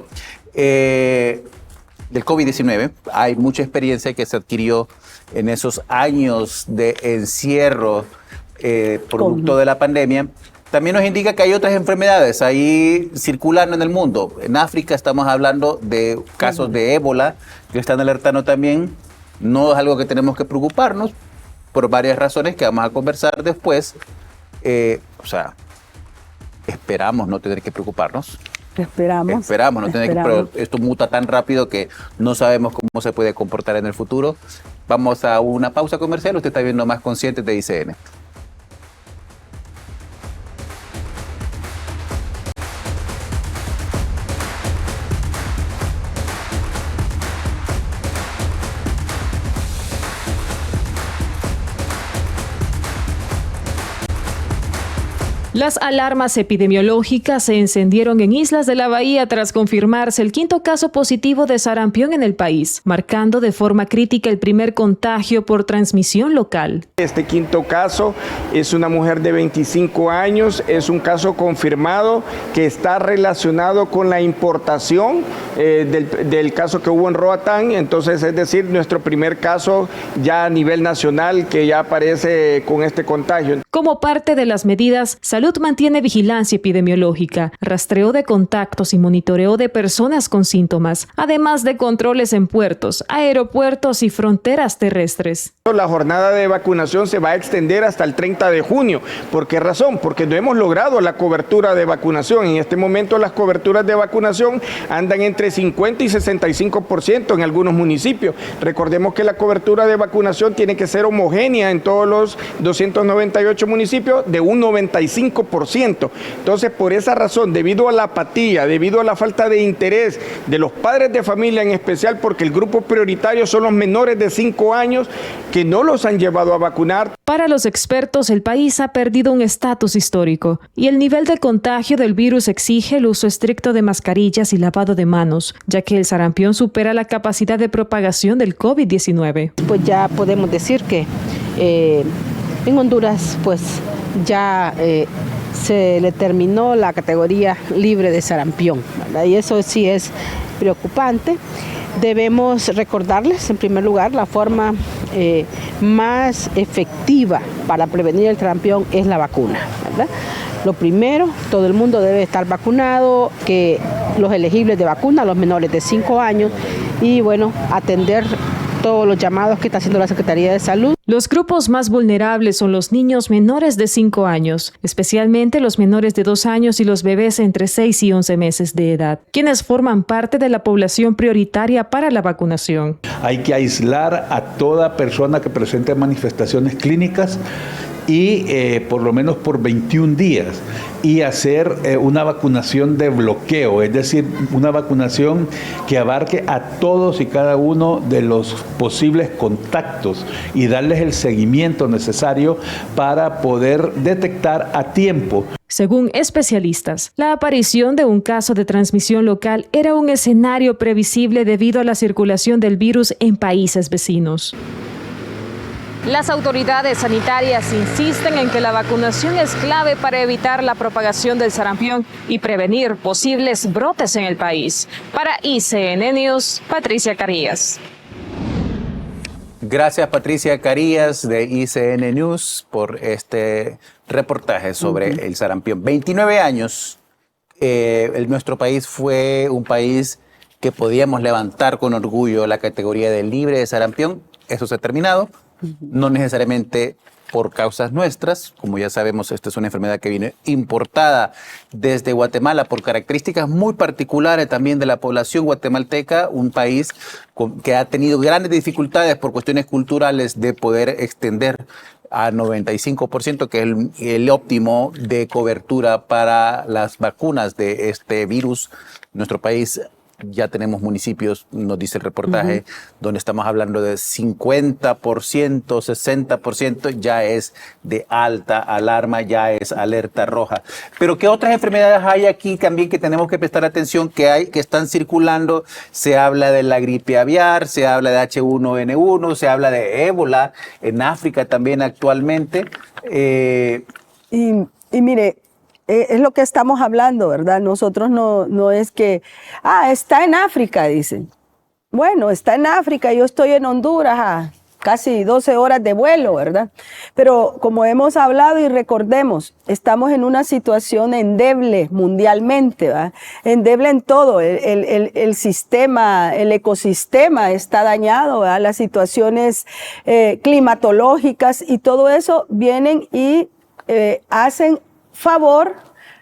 del COVID-19, hay mucha experiencia que se adquirió en esos años de encierro producto de la pandemia. También nos indica que hay otras enfermedades ahí circulando en el mundo. En África estamos hablando de casos de ébola que están alertando también. No es algo que tenemos que preocuparnos por varias razones que vamos a conversar después. Esperamos no tener que preocuparnos. Esperamos no tener que, pero esto muta tan rápido que no sabemos cómo se puede comportar en el futuro. Vamos a una pausa comercial. Usted está viendo Más Conscientes de ICN. Las alarmas epidemiológicas se encendieron en Islas de la Bahía tras confirmarse el 5º caso positivo de sarampión en el país, marcando de forma crítica el primer contagio por transmisión local. Este 5º caso es una mujer de 25 años, es un caso confirmado que está relacionado con la importación del caso que hubo en Roatán, entonces es decir, nuestro primer caso ya a nivel nacional que ya aparece con este contagio. Como parte de las medidas, Salud mantiene vigilancia epidemiológica, rastreo de contactos y monitoreo de personas con síntomas, además de controles en puertos, aeropuertos y fronteras terrestres. La jornada de vacunación se va a extender hasta el 30 de junio. ¿Por qué razón? Porque no hemos logrado la cobertura de vacunación. En este momento las coberturas de vacunación andan entre 50 y 65% en algunos municipios. Recordemos que la cobertura de vacunación tiene que ser homogénea en todos los 298 municipios de un 95%. Entonces, por esa razón, debido a la apatía, debido a la falta de interés de los padres de familia en especial, porque el grupo prioritario son los menores de 5 años que no los han llevado a vacunar. Para los expertos, el país ha perdido un estatus histórico y el nivel de contagio del virus exige el uso estricto de mascarillas y lavado de manos, ya que el sarampión supera la capacidad de propagación del COVID-19. Pues ya podemos decir que en Honduras, pues ya se le terminó la categoría libre de sarampión, ¿verdad? Y eso sí es preocupante. Debemos recordarles, en primer lugar, la forma más efectiva para prevenir el sarampión es la vacuna, ¿verdad? Lo primero, todo el mundo debe estar vacunado, que los elegibles de vacuna, los menores de 5 años, y bueno, atender todos los llamados que está haciendo la Secretaría de Salud. Los grupos más vulnerables son los niños menores de 5 años, especialmente los menores de 2 años y los bebés entre 6 y 11 meses de edad, quienes forman parte de la población prioritaria para la vacunación. Hay que aislar a toda persona que presente manifestaciones clínicas y por lo menos por 21 días y hacer una vacunación de bloqueo, es decir, una vacunación que abarque a todos y cada uno de los posibles contactos y darles el seguimiento necesario para poder detectar a tiempo. Según especialistas, la aparición de un caso de transmisión local era un escenario previsible debido a la circulación del virus en países vecinos. Las autoridades sanitarias insisten en que la vacunación es clave para evitar la propagación del sarampión y prevenir posibles brotes en el país. Para ICN News, Patricia Carías. Gracias, Patricia Carías de ICN News por este reportaje sobre el sarampión. 29 años, nuestro país fue un país que podíamos levantar con orgullo la categoría de libre de sarampión. Eso se ha terminado. No necesariamente por causas nuestras, como ya sabemos, esta es una enfermedad que viene importada desde Guatemala por características muy particulares también de la población guatemalteca, un país que ha tenido grandes dificultades por cuestiones culturales de poder extender a 95%, que es el óptimo de cobertura para las vacunas de este virus. Nuestro país ya tenemos municipios, nos dice el reportaje, donde estamos hablando de 50%, 60%, ya es de alta alarma, ya es alerta roja. Pero ¿qué otras enfermedades hay aquí también que tenemos que prestar atención, que están circulando? Se habla de la gripe aviar, se habla de H1N1, se habla de ébola en África también actualmente. Y mire, es lo que estamos hablando, ¿verdad? Nosotros no es que, está en África, dicen. Bueno, está en África, yo estoy en Honduras, casi 12 horas de vuelo, ¿verdad? Pero como hemos hablado y recordemos, estamos en una situación endeble mundialmente, ¿verdad? Endeble en todo, el sistema, el ecosistema está dañado, ¿verdad? Las situaciones climatológicas y todo eso vienen y hacen favor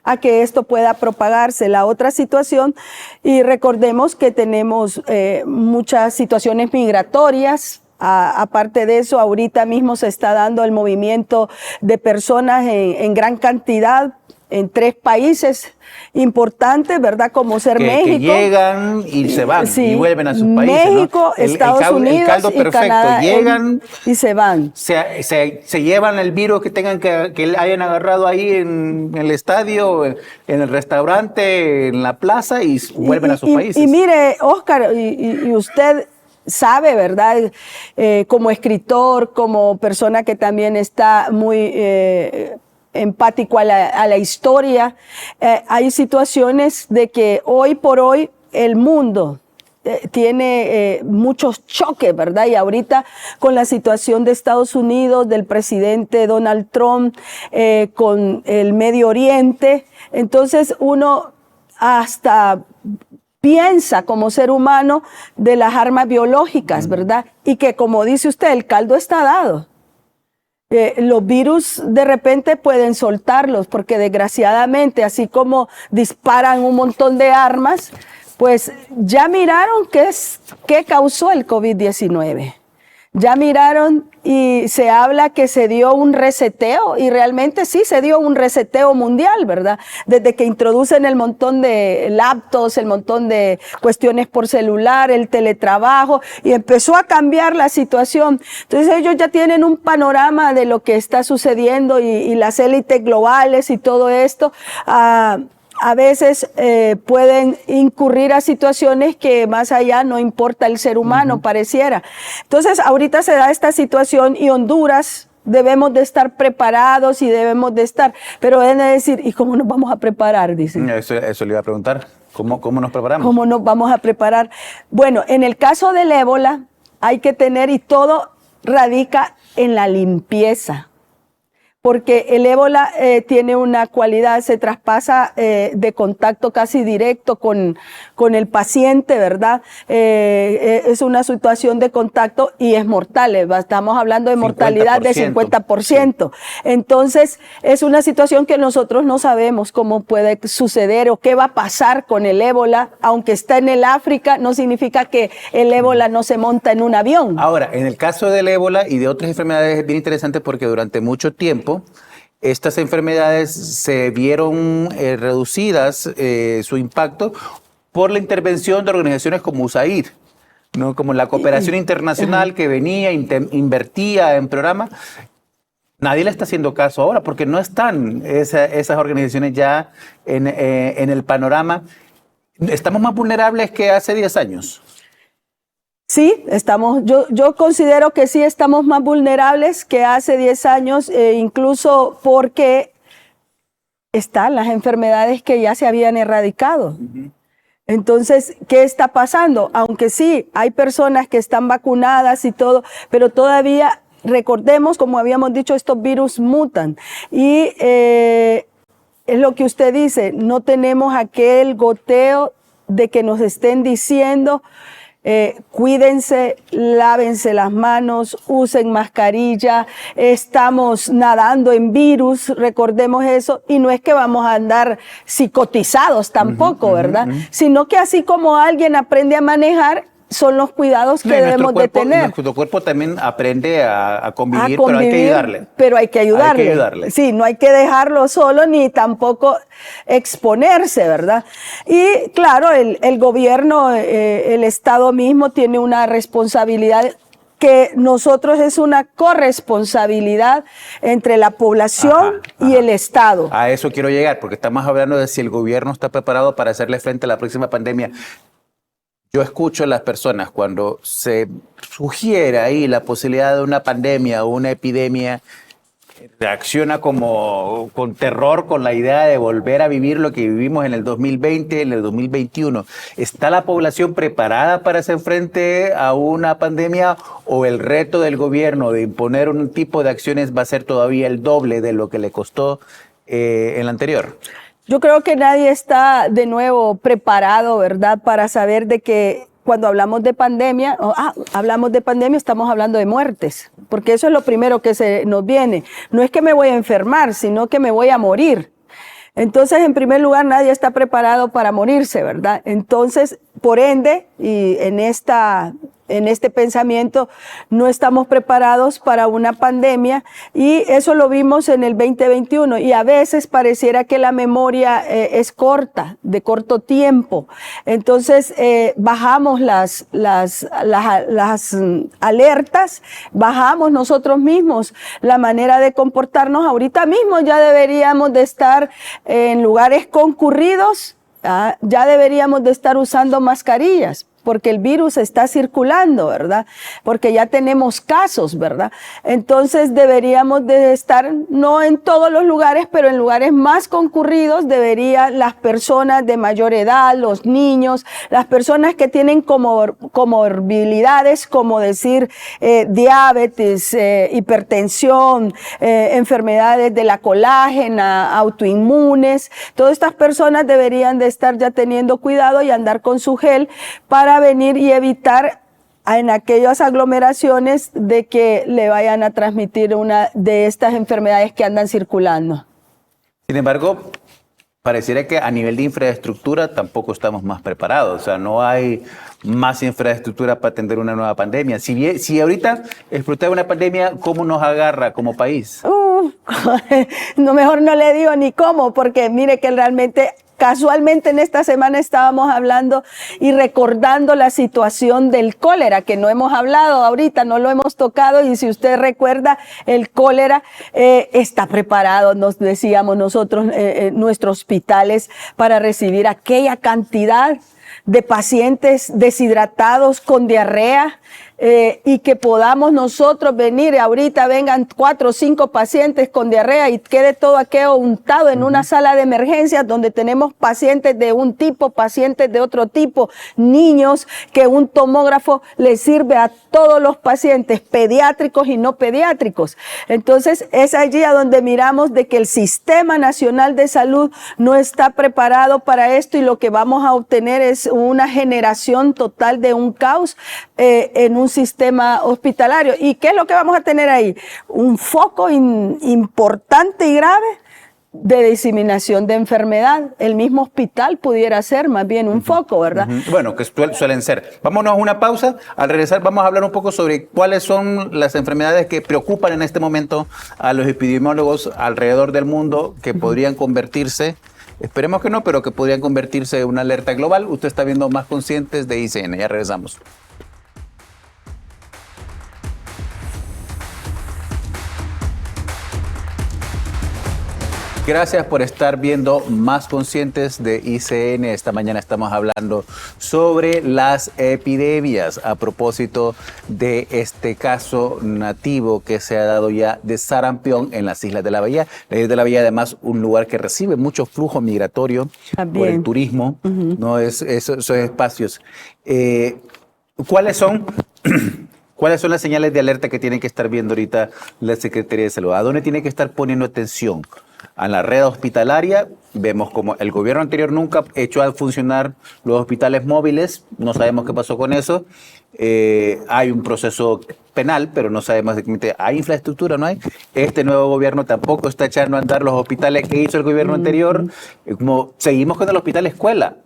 a que esto pueda propagarse. La otra situación, y recordemos que tenemos muchas situaciones migratorias. Aparte de eso, ahorita mismo se está dando el movimiento de personas en gran cantidad en 3 países importantes, ¿verdad? Como ser México. Que llegan y se van, sí, y vuelven a sus países, México, ¿no? Estados Unidos el caldo y perfecto. Canadá, Llegan y se van. Se llevan el virus que tengan que hayan agarrado ahí en el estadio, en el restaurante, en la plaza, y vuelven a sus países. Y mire, Oscar, y usted sabe, ¿verdad? Como escritor, como persona que también está muy empático a la historia, hay situaciones de que hoy por hoy el mundo tiene muchos choques, ¿verdad? Y ahorita con la situación de Estados Unidos, del presidente Donald Trump, con el Medio Oriente, entonces uno hasta piensa como ser humano de las armas biológicas, ¿verdad? Y que, como dice usted, el caldo está dado. Los virus de repente pueden soltarlos porque desgraciadamente, así como disparan un montón de armas, pues ya miraron qué causó el COVID-19. Ya miraron y se habla que se dio un reseteo, y realmente sí se dio un reseteo mundial, ¿verdad? Desde que introducen el montón de laptops, el montón de cuestiones por celular, el teletrabajo, y empezó a cambiar la situación. Entonces ellos ya tienen un panorama de lo que está sucediendo y las élites globales y todo esto. A veces pueden incurrir a situaciones que más allá no importa el ser humano, pareciera. Entonces, ahorita se da esta situación y Honduras debemos de estar preparados y debemos de estar, pero deben de decir, ¿y cómo nos vamos a preparar? Dicen. Eso le iba a preguntar. ¿Cómo nos preparamos? ¿Cómo nos vamos a preparar? Bueno, en el caso del ébola hay que tener, y todo radica en la limpieza. porque el ébola tiene una cualidad, se traspasa de contacto casi directo con el paciente, ¿verdad? Es una situación de contacto y es mortal, estamos hablando de mortalidad de 50%. Sí. Entonces, es una situación que nosotros no sabemos cómo puede suceder o qué va a pasar con el ébola, aunque está en el África, no significa que el ébola no se monta en un avión. Ahora, en el caso del ébola y de otras enfermedades es bien interesante porque durante mucho tiempo estas enfermedades se vieron reducidas su impacto por la intervención de organizaciones como USAID, ¿no? Como la cooperación internacional que venía, invertía en programas. Nadie le está haciendo caso ahora porque no están esas organizaciones ya en el panorama. ¿Estamos más vulnerables que hace 10 años? Sí, yo considero que sí estamos más vulnerables que hace 10 años, incluso porque están las enfermedades que ya se habían erradicado. Entonces, ¿qué está pasando? Aunque sí, hay personas que están vacunadas y todo, pero todavía, recordemos, como habíamos dicho, estos virus mutan. Y es lo que usted dice, no tenemos aquel goteo de que nos estén diciendo cuídense, lávense las manos, usen mascarilla, estamos nadando en virus, recordemos eso, y no es que vamos a andar psicotizados tampoco, ¿verdad? Sino que así como alguien aprende a manejar, son los cuidados que debemos de tener. Nuestro cuerpo también aprende a convivir, pero hay que ayudarle. Pero hay que ayudarle. Sí, no hay que dejarlo solo ni tampoco exponerse, ¿verdad? Y claro, el gobierno, el Estado mismo tiene una responsabilidad que nosotros es una corresponsabilidad entre la población y el Estado. A eso quiero llegar, porque estamos hablando de si el gobierno está preparado para hacerle frente a la próxima pandemia. Yo escucho a las personas cuando se sugiere ahí la posibilidad de una pandemia o una epidemia, reacciona como con terror con la idea de volver a vivir lo que vivimos en el 2020, en el 2021. ¿Está la población preparada para hacer frente a una pandemia o el reto del gobierno de imponer un tipo de acciones va a ser todavía el doble de lo que le costó en la anterior? Yo creo que nadie está de nuevo preparado, ¿verdad?, para saber de que cuando hablamos de pandemia, estamos hablando de muertes, porque eso es lo primero que se nos viene. No es que me voy a enfermar, sino que me voy a morir. Entonces, en primer lugar, nadie está preparado para morirse, ¿verdad? Entonces, por ende, y en este pensamiento, no estamos preparados para una pandemia y eso lo vimos en el 2021 y a veces pareciera que la memoria es corta, de corto tiempo. Entonces, bajamos las alertas, bajamos nosotros mismos la manera de comportarnos. Ahorita mismo ya deberíamos de estar en lugares concurridos, ya deberíamos de estar usando mascarillas, porque el virus está circulando, ¿verdad? Porque ya tenemos casos, ¿verdad? Entonces deberíamos de estar, no en todos los lugares, pero en lugares más concurridos deberían las personas de mayor edad, los niños, las personas que tienen comorbilidades, como decir diabetes, hipertensión, enfermedades de la colágena, autoinmunes. Todas estas personas deberían de estar ya teniendo cuidado y andar con su gel para venir y evitar en aquellas aglomeraciones de que le vayan a transmitir una de estas enfermedades que andan circulando. Sin embargo, pareciera que a nivel de infraestructura tampoco estamos más preparados. O sea, no hay más infraestructura para atender una nueva pandemia. Si ahorita explotar una pandemia, ¿cómo nos agarra como país? No, mejor no le digo ni cómo, porque mire que realmente casualmente en esta semana estábamos hablando y recordando la situación del cólera, que no hemos hablado ahorita, no lo hemos tocado, y si usted recuerda, el cólera está preparado, nos decíamos nosotros, nuestros hospitales, para recibir aquella cantidad de pacientes deshidratados con diarrea, y que podamos nosotros venir, ahorita vengan 4 o 5 pacientes con diarrea y quede todo aquello untado en una sala de emergencias donde tenemos pacientes de un tipo, pacientes de otro tipo, niños, que un tomógrafo le sirve a todos los pacientes, pediátricos y no pediátricos. Entonces es allí a donde miramos de que el Sistema Nacional de Salud no está preparado para esto y lo que vamos a obtener es una generación total de un caos en un sistema hospitalario. ¿Y qué es lo que vamos a tener ahí? Un foco importante y grave de diseminación de enfermedad. El mismo hospital pudiera ser más bien un foco, ¿verdad? Bueno, que suelen ser. Vámonos a una pausa. Al regresar vamos a hablar un poco sobre cuáles son las enfermedades que preocupan en este momento a los epidemiólogos alrededor del mundo, que podrían convertirse, esperemos que no, pero que podrían convertirse en una alerta global. Usted está viendo Más Conscientes de ICN. Ya regresamos. Gracias por estar viendo Más Conscientes de ICN. Esta mañana estamos hablando sobre las epidemias a propósito de este caso nativo que se ha dado ya de sarampión en las Islas de la Bahía. Las Islas de la Bahía, además, un lugar que recibe mucho flujo migratorio por el turismo, ¿no? Esos espacios. ¿Cuáles son las señales de alerta que tienen que estar viendo ahorita la Secretaría de Salud? ¿A dónde tiene que estar poniendo atención? A la red hospitalaria, vemos como el gobierno anterior nunca echó a funcionar los hospitales móviles, no sabemos qué pasó con eso. Hay un proceso penal, pero no sabemos exactamente, ¿hay infraestructura? ¿No hay? Este nuevo gobierno tampoco está echando a andar los hospitales que hizo el gobierno anterior. Como seguimos con el hospital escuela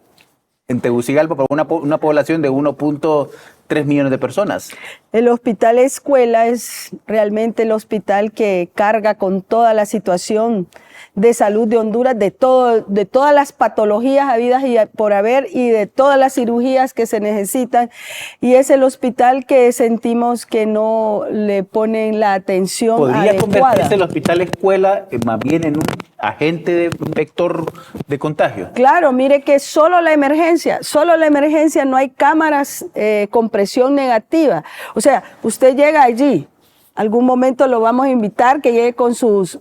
en Tegucigalpa por una población de 1.3 millones de personas. El hospital escuela es realmente el hospital que carga con toda la situación de salud de Honduras, de todas las patologías habidas y por haber y de todas las cirugías que se necesitan, y es el hospital que sentimos que no le ponen la atención ¿Podría adecuada. convertirse el hospital escuela más bien en un agente de un vector de contagio? Claro, mire que solo la emergencia, no hay cámaras con presión negativa. O sea, usted llega allí, algún momento lo vamos a invitar que llegue con sus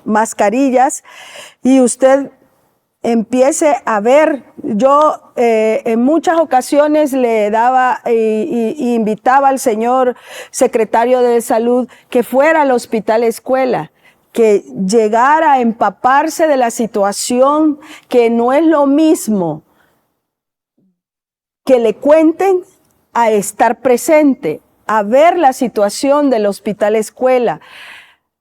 mascarillas y usted empiece a ver. Yo en muchas ocasiones le daba y invitaba al señor secretario de Salud que fuera al hospital escuela, que llegara a empaparse de la situación, que no es lo mismo que le cuenten a estar presente, a ver la situación del hospital escuela,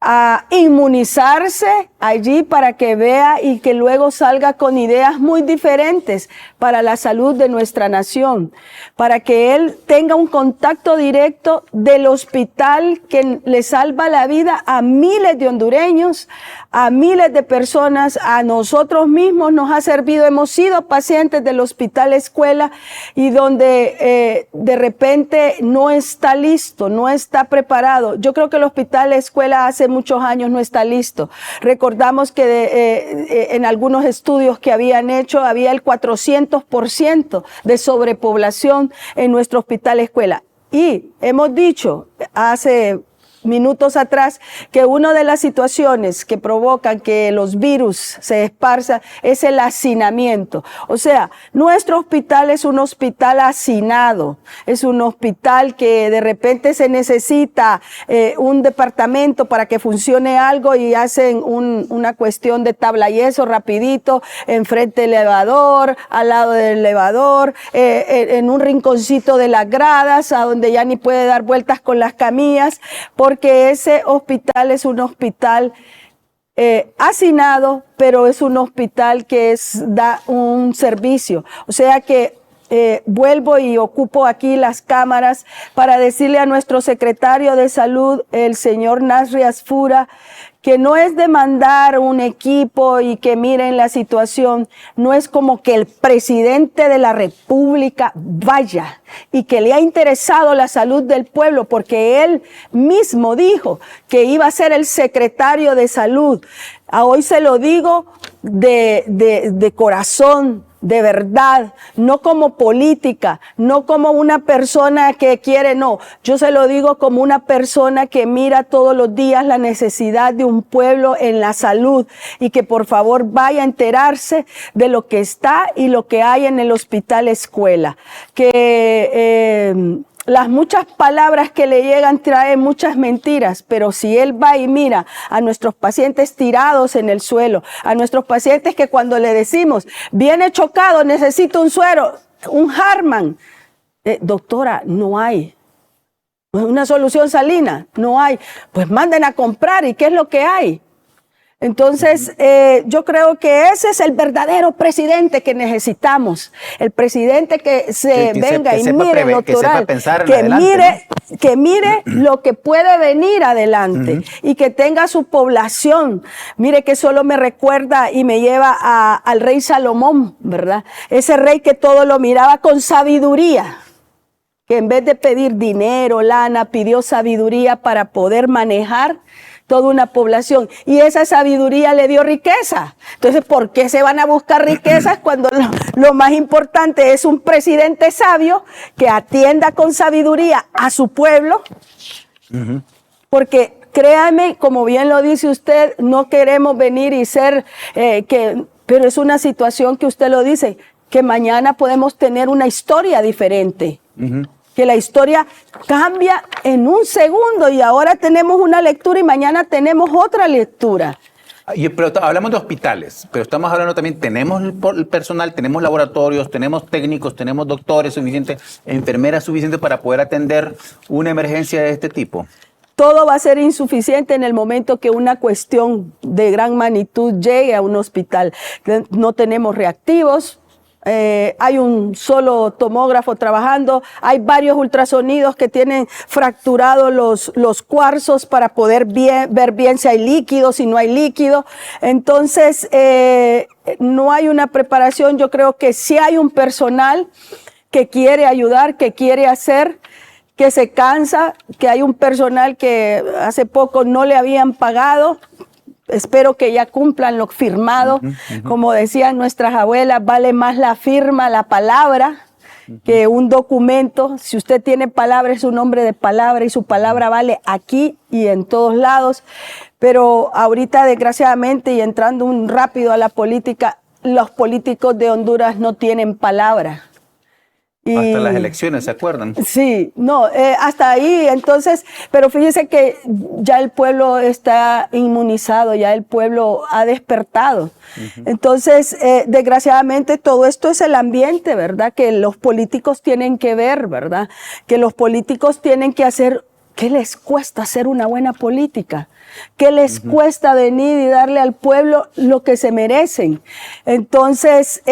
a inmunizarse allí para que vea y que luego salga con ideas muy diferentes para la salud de nuestra nación, para que él tenga un contacto directo del hospital que le salva la vida a miles de hondureños, a miles de personas, a nosotros mismos nos ha servido. Hemos sido pacientes del hospital escuela y donde de repente no está listo, no está preparado. Yo creo que el hospital escuela hace muchos años no está listo. Recordamos que en algunos estudios que habían hecho había el 400% de sobrepoblación en nuestro hospital escuela. Y hemos dicho hace minutos atrás que una de las situaciones que provocan que los virus se esparzan es el hacinamiento. O sea, nuestro hospital es un hospital hacinado, es un hospital que de repente se necesita un departamento para que funcione algo y hacen una cuestión de tabla y eso rapidito, enfrente del elevador, al lado del elevador, en un rinconcito de las gradas, a donde ya ni puede dar vueltas con las camillas, porque ese hospital es un hospital hacinado, pero es un hospital que da un servicio. O sea que vuelvo y ocupo aquí las cámaras para decirle a nuestro secretario de Salud, el señor Nasri Asfura, que no es de mandar un equipo y que miren la situación, no es como que el presidente de la República vaya y que le ha interesado la salud del pueblo, porque él mismo dijo que iba a ser el secretario de salud. Hoy se lo digo de corazón, de verdad, no como política, no como una persona que quiere, no. Yo se lo digo como una persona que mira todos los días la necesidad de un pueblo en la salud y que por favor vaya a enterarse de lo que está y lo que hay en el hospital escuela. Las muchas palabras que le llegan traen muchas mentiras, pero si él va y mira a nuestros pacientes tirados en el suelo, a nuestros pacientes que cuando le decimos, viene chocado, necesito un suero, un Harman, doctora, no hay. Una solución salina, no hay. Pues manden a comprar, ¿y qué es lo que hay? Entonces, yo creo que ese es el verdadero presidente que necesitamos. El presidente que venga y mire lo natural, que mire lo que puede venir adelante y que tenga su población. Mire que solo me recuerda y me lleva al rey Salomón, ¿verdad? Ese rey que todo lo miraba con sabiduría, que en vez de pedir dinero, lana, pidió sabiduría para poder manejar toda una población, y esa sabiduría le dio riqueza. Entonces, ¿por qué se van a buscar riquezas cuando lo más importante es un presidente sabio que atienda con sabiduría a su pueblo? Porque créame, como bien lo dice usted, no queremos venir y ser, pero es una situación que usted lo dice, que mañana podemos tener una historia diferente. Que la historia cambia en un segundo y ahora tenemos una lectura y mañana tenemos otra lectura. Pero hablamos de hospitales, pero estamos hablando también, tenemos el personal, tenemos laboratorios, tenemos técnicos, tenemos doctores suficientes, enfermeras suficientes para poder atender una emergencia de este tipo. Todo va a ser insuficiente en el momento que una cuestión de gran magnitud llegue a un hospital. No tenemos reactivos. Hay un solo tomógrafo trabajando, hay varios ultrasonidos que tienen fracturados los cuarzos para poder ver bien si hay líquido, si no hay líquido. Entonces, no hay una preparación. Yo creo que sí hay un personal que quiere ayudar, que quiere hacer, que se cansa, que hay un personal que hace poco no le habían pagado. Espero que ya cumplan lo firmado. Como decían nuestras abuelas, vale más la firma, la palabra, que un documento. Si usted tiene palabra, es un hombre de palabra y su palabra vale aquí y en todos lados. Pero ahorita, desgraciadamente, y entrando rápido a la política, los políticos de Honduras no tienen palabra. Hasta las elecciones, ¿se acuerdan? Sí, no, hasta ahí, entonces, pero fíjese que ya el pueblo está inmunizado, ya el pueblo ha despertado. Entonces, desgraciadamente, todo esto es el ambiente, ¿verdad? Que los políticos tienen que ver, ¿verdad? Que los políticos tienen que hacer. ¿Qué les cuesta hacer una buena política? ¿Qué les cuesta venir y darle al pueblo lo que se merecen? Entonces,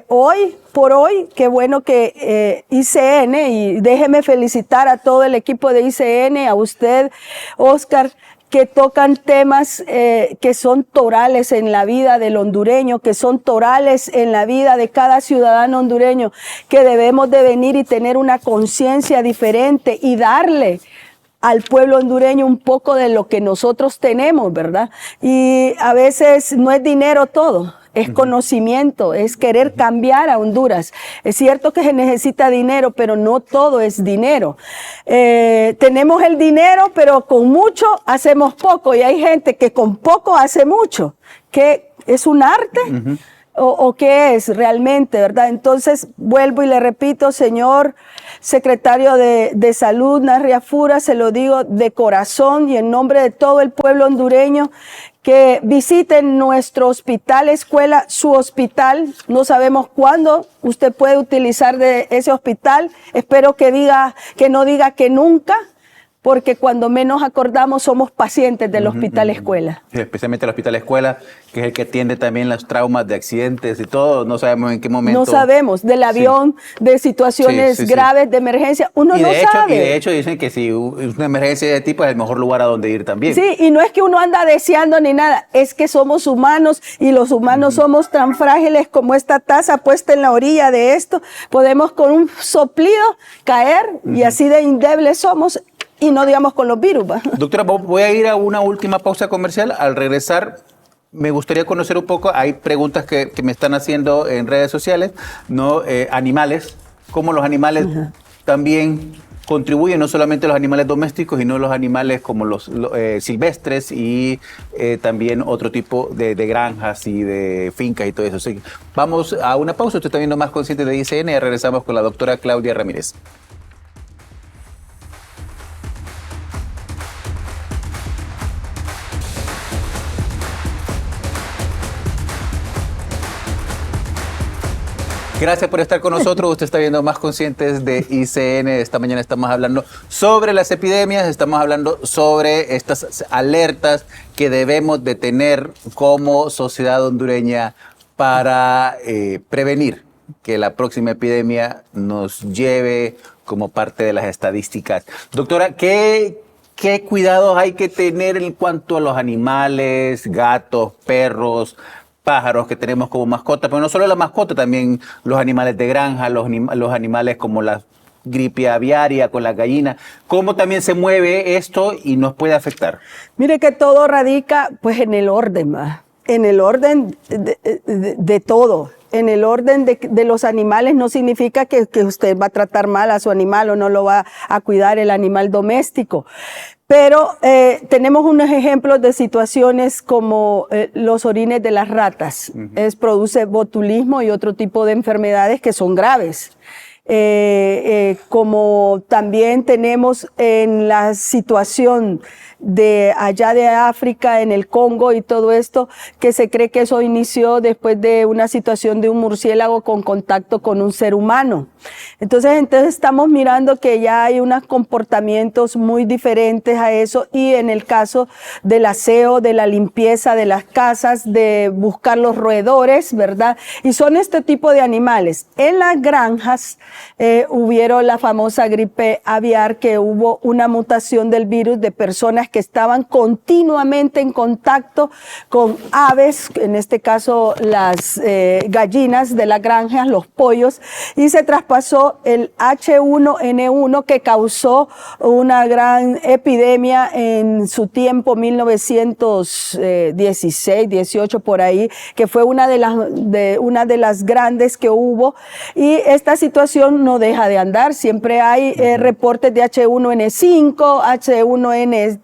hoy por hoy, qué bueno que ICN, y déjeme felicitar a todo el equipo de ICN, a usted, Oscar, que tocan temas que son torales en la vida del hondureño, que son torales en la vida de cada ciudadano hondureño, que debemos de venir y tener una conciencia diferente y darle al pueblo hondureño un poco de lo que nosotros tenemos, ¿verdad? Y a veces no es dinero todo, es conocimiento, es querer cambiar a Honduras. Es cierto que se necesita dinero, pero no todo es dinero. Tenemos el dinero, pero con mucho hacemos poco, y hay gente que con poco hace mucho. ¿Qué es un arte? ¿O qué es realmente, verdad? Entonces, vuelvo y le repito, señor secretario de Salud, Narria Fura, se lo digo de corazón y en nombre de todo el pueblo hondureño, que visiten nuestro hospital escuela, su hospital. No sabemos cuándo usted puede utilizar de ese hospital. Espero que no diga que nunca, porque cuando menos acordamos somos pacientes del hospital escuela. Sí, especialmente el hospital escuela, que es el que atiende también los traumas de accidentes y todo, no sabemos en qué momento. No sabemos, del avión, de situaciones graves, de emergencia, uno no sabe. Y de hecho dicen que si es una emergencia de tipo es el mejor lugar a donde ir también. Sí, y no es que uno anda deseando ni nada, es que somos humanos y los humanos somos tan frágiles como esta taza puesta en la orilla de esto. Podemos con un soplido caer y así de endebles somos. Y no digamos con los virus. ¿Va? Doctora, voy a ir a una última pausa comercial. Al regresar, me gustaría conocer un poco, hay preguntas que me están haciendo en redes sociales, ¿no? Animales, cómo los animales también contribuyen, no solamente los animales domésticos, sino los animales como los silvestres y también otro tipo de granjas y de fincas y todo eso. Así, vamos a una pausa, usted está viendo Más Consciente de ICN y regresamos con la doctora Claudia Ramírez. Gracias por estar con nosotros. Usted está viendo Más Conscientes de ICN. Esta mañana estamos hablando sobre las epidemias, estamos hablando sobre estas alertas que debemos de tener como sociedad hondureña para prevenir que la próxima epidemia nos lleve como parte de las estadísticas. Doctora, ¿qué cuidados hay que tener en cuanto a los animales, gatos, perros, pájaros que tenemos como mascota? Pero no solo la mascota, también los animales de granja, los animales como la gripe aviaria con las gallinas. ¿Cómo también se mueve esto y nos puede afectar? Mire que todo radica pues en el orden, en el orden de todo. En el orden de los animales no significa que usted va a tratar mal a su animal o no lo va a cuidar el animal doméstico. Pero tenemos unos ejemplos de situaciones como los orines de las ratas. Produce botulismo y otro tipo de enfermedades que son graves. Como también tenemos en la situación de allá de África, en el Congo y todo esto, que se cree que eso inició después de una situación de un murciélago con contacto con un ser humano. Entonces estamos mirando que ya hay unos comportamientos muy diferentes a eso, y en el caso del aseo, de la limpieza de las casas, de buscar los roedores, ¿verdad? Y son este tipo de animales. En las granjas hubieron la famosa gripe aviar, que hubo una mutación del virus de personas que estaban continuamente en contacto con aves, en este caso las gallinas de las granjas, los pollos, y se traspasó el H1N1, que causó una gran epidemia en su tiempo, 1916, 18 por ahí, que fue una de las grandes que hubo, y esta situación no deja de andar. Siempre hay reportes de H1N5, H1N6,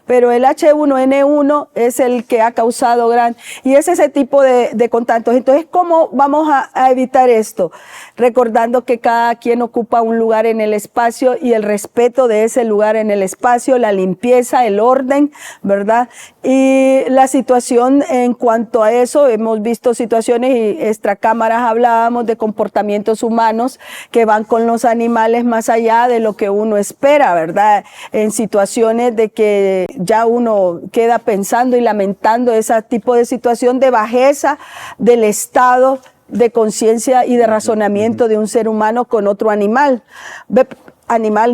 pero el H1N1 es el que ha causado y es ese tipo de contactos. Entonces, ¿cómo vamos a evitar esto? Recordando que cada quien ocupa un lugar en el espacio, y el respeto de ese lugar en el espacio, la limpieza, el orden, ¿verdad? Y la situación en cuanto a eso, hemos visto situaciones, y extracámaras hablábamos de comportamientos humanos que van con los animales más allá de lo que uno espera, ¿verdad? En situaciones de que ya uno queda pensando y lamentando ese tipo de situación de bajeza del estado de conciencia y de razonamiento de un ser humano con otro animal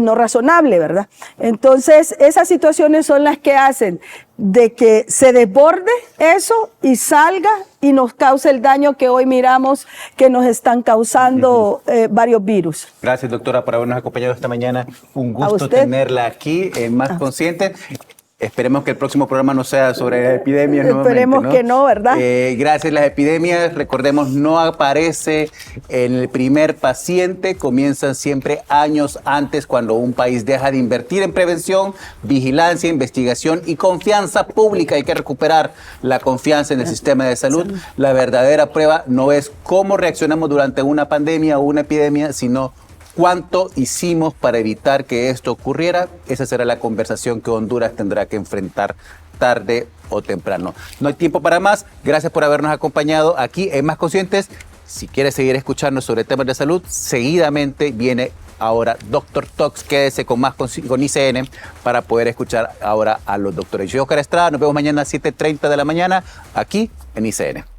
no razonable, ¿verdad? Entonces, esas situaciones son las que hacen de que se desborde eso y salga y nos cause el daño que hoy miramos que nos están causando varios virus. Gracias, doctora, por habernos acompañado esta mañana. Un gusto tenerla aquí en Más Consciente. Esperemos que el próximo programa no sea sobre epidemias. Esperemos que no, ¿verdad? Gracias. Las epidemias, recordemos, no aparece en el primer paciente, comienzan siempre años antes, cuando un país deja de invertir en prevención, vigilancia, investigación y confianza pública. Hay que recuperar la confianza en el sistema de salud. La verdadera prueba no es cómo reaccionamos durante una pandemia o una epidemia, sino ¿cuánto hicimos para evitar que esto ocurriera? Esa será la conversación que Honduras tendrá que enfrentar tarde o temprano. No hay tiempo para más. Gracias por habernos acompañado aquí en Más Conscientes. Si quieres seguir escuchando sobre temas de salud, seguidamente viene ahora Doctor Talks. Quédese con más con ICN para poder escuchar ahora a los doctores. Yo soy Oscar Estrada, nos vemos mañana a 7:30 de la mañana aquí en ICN.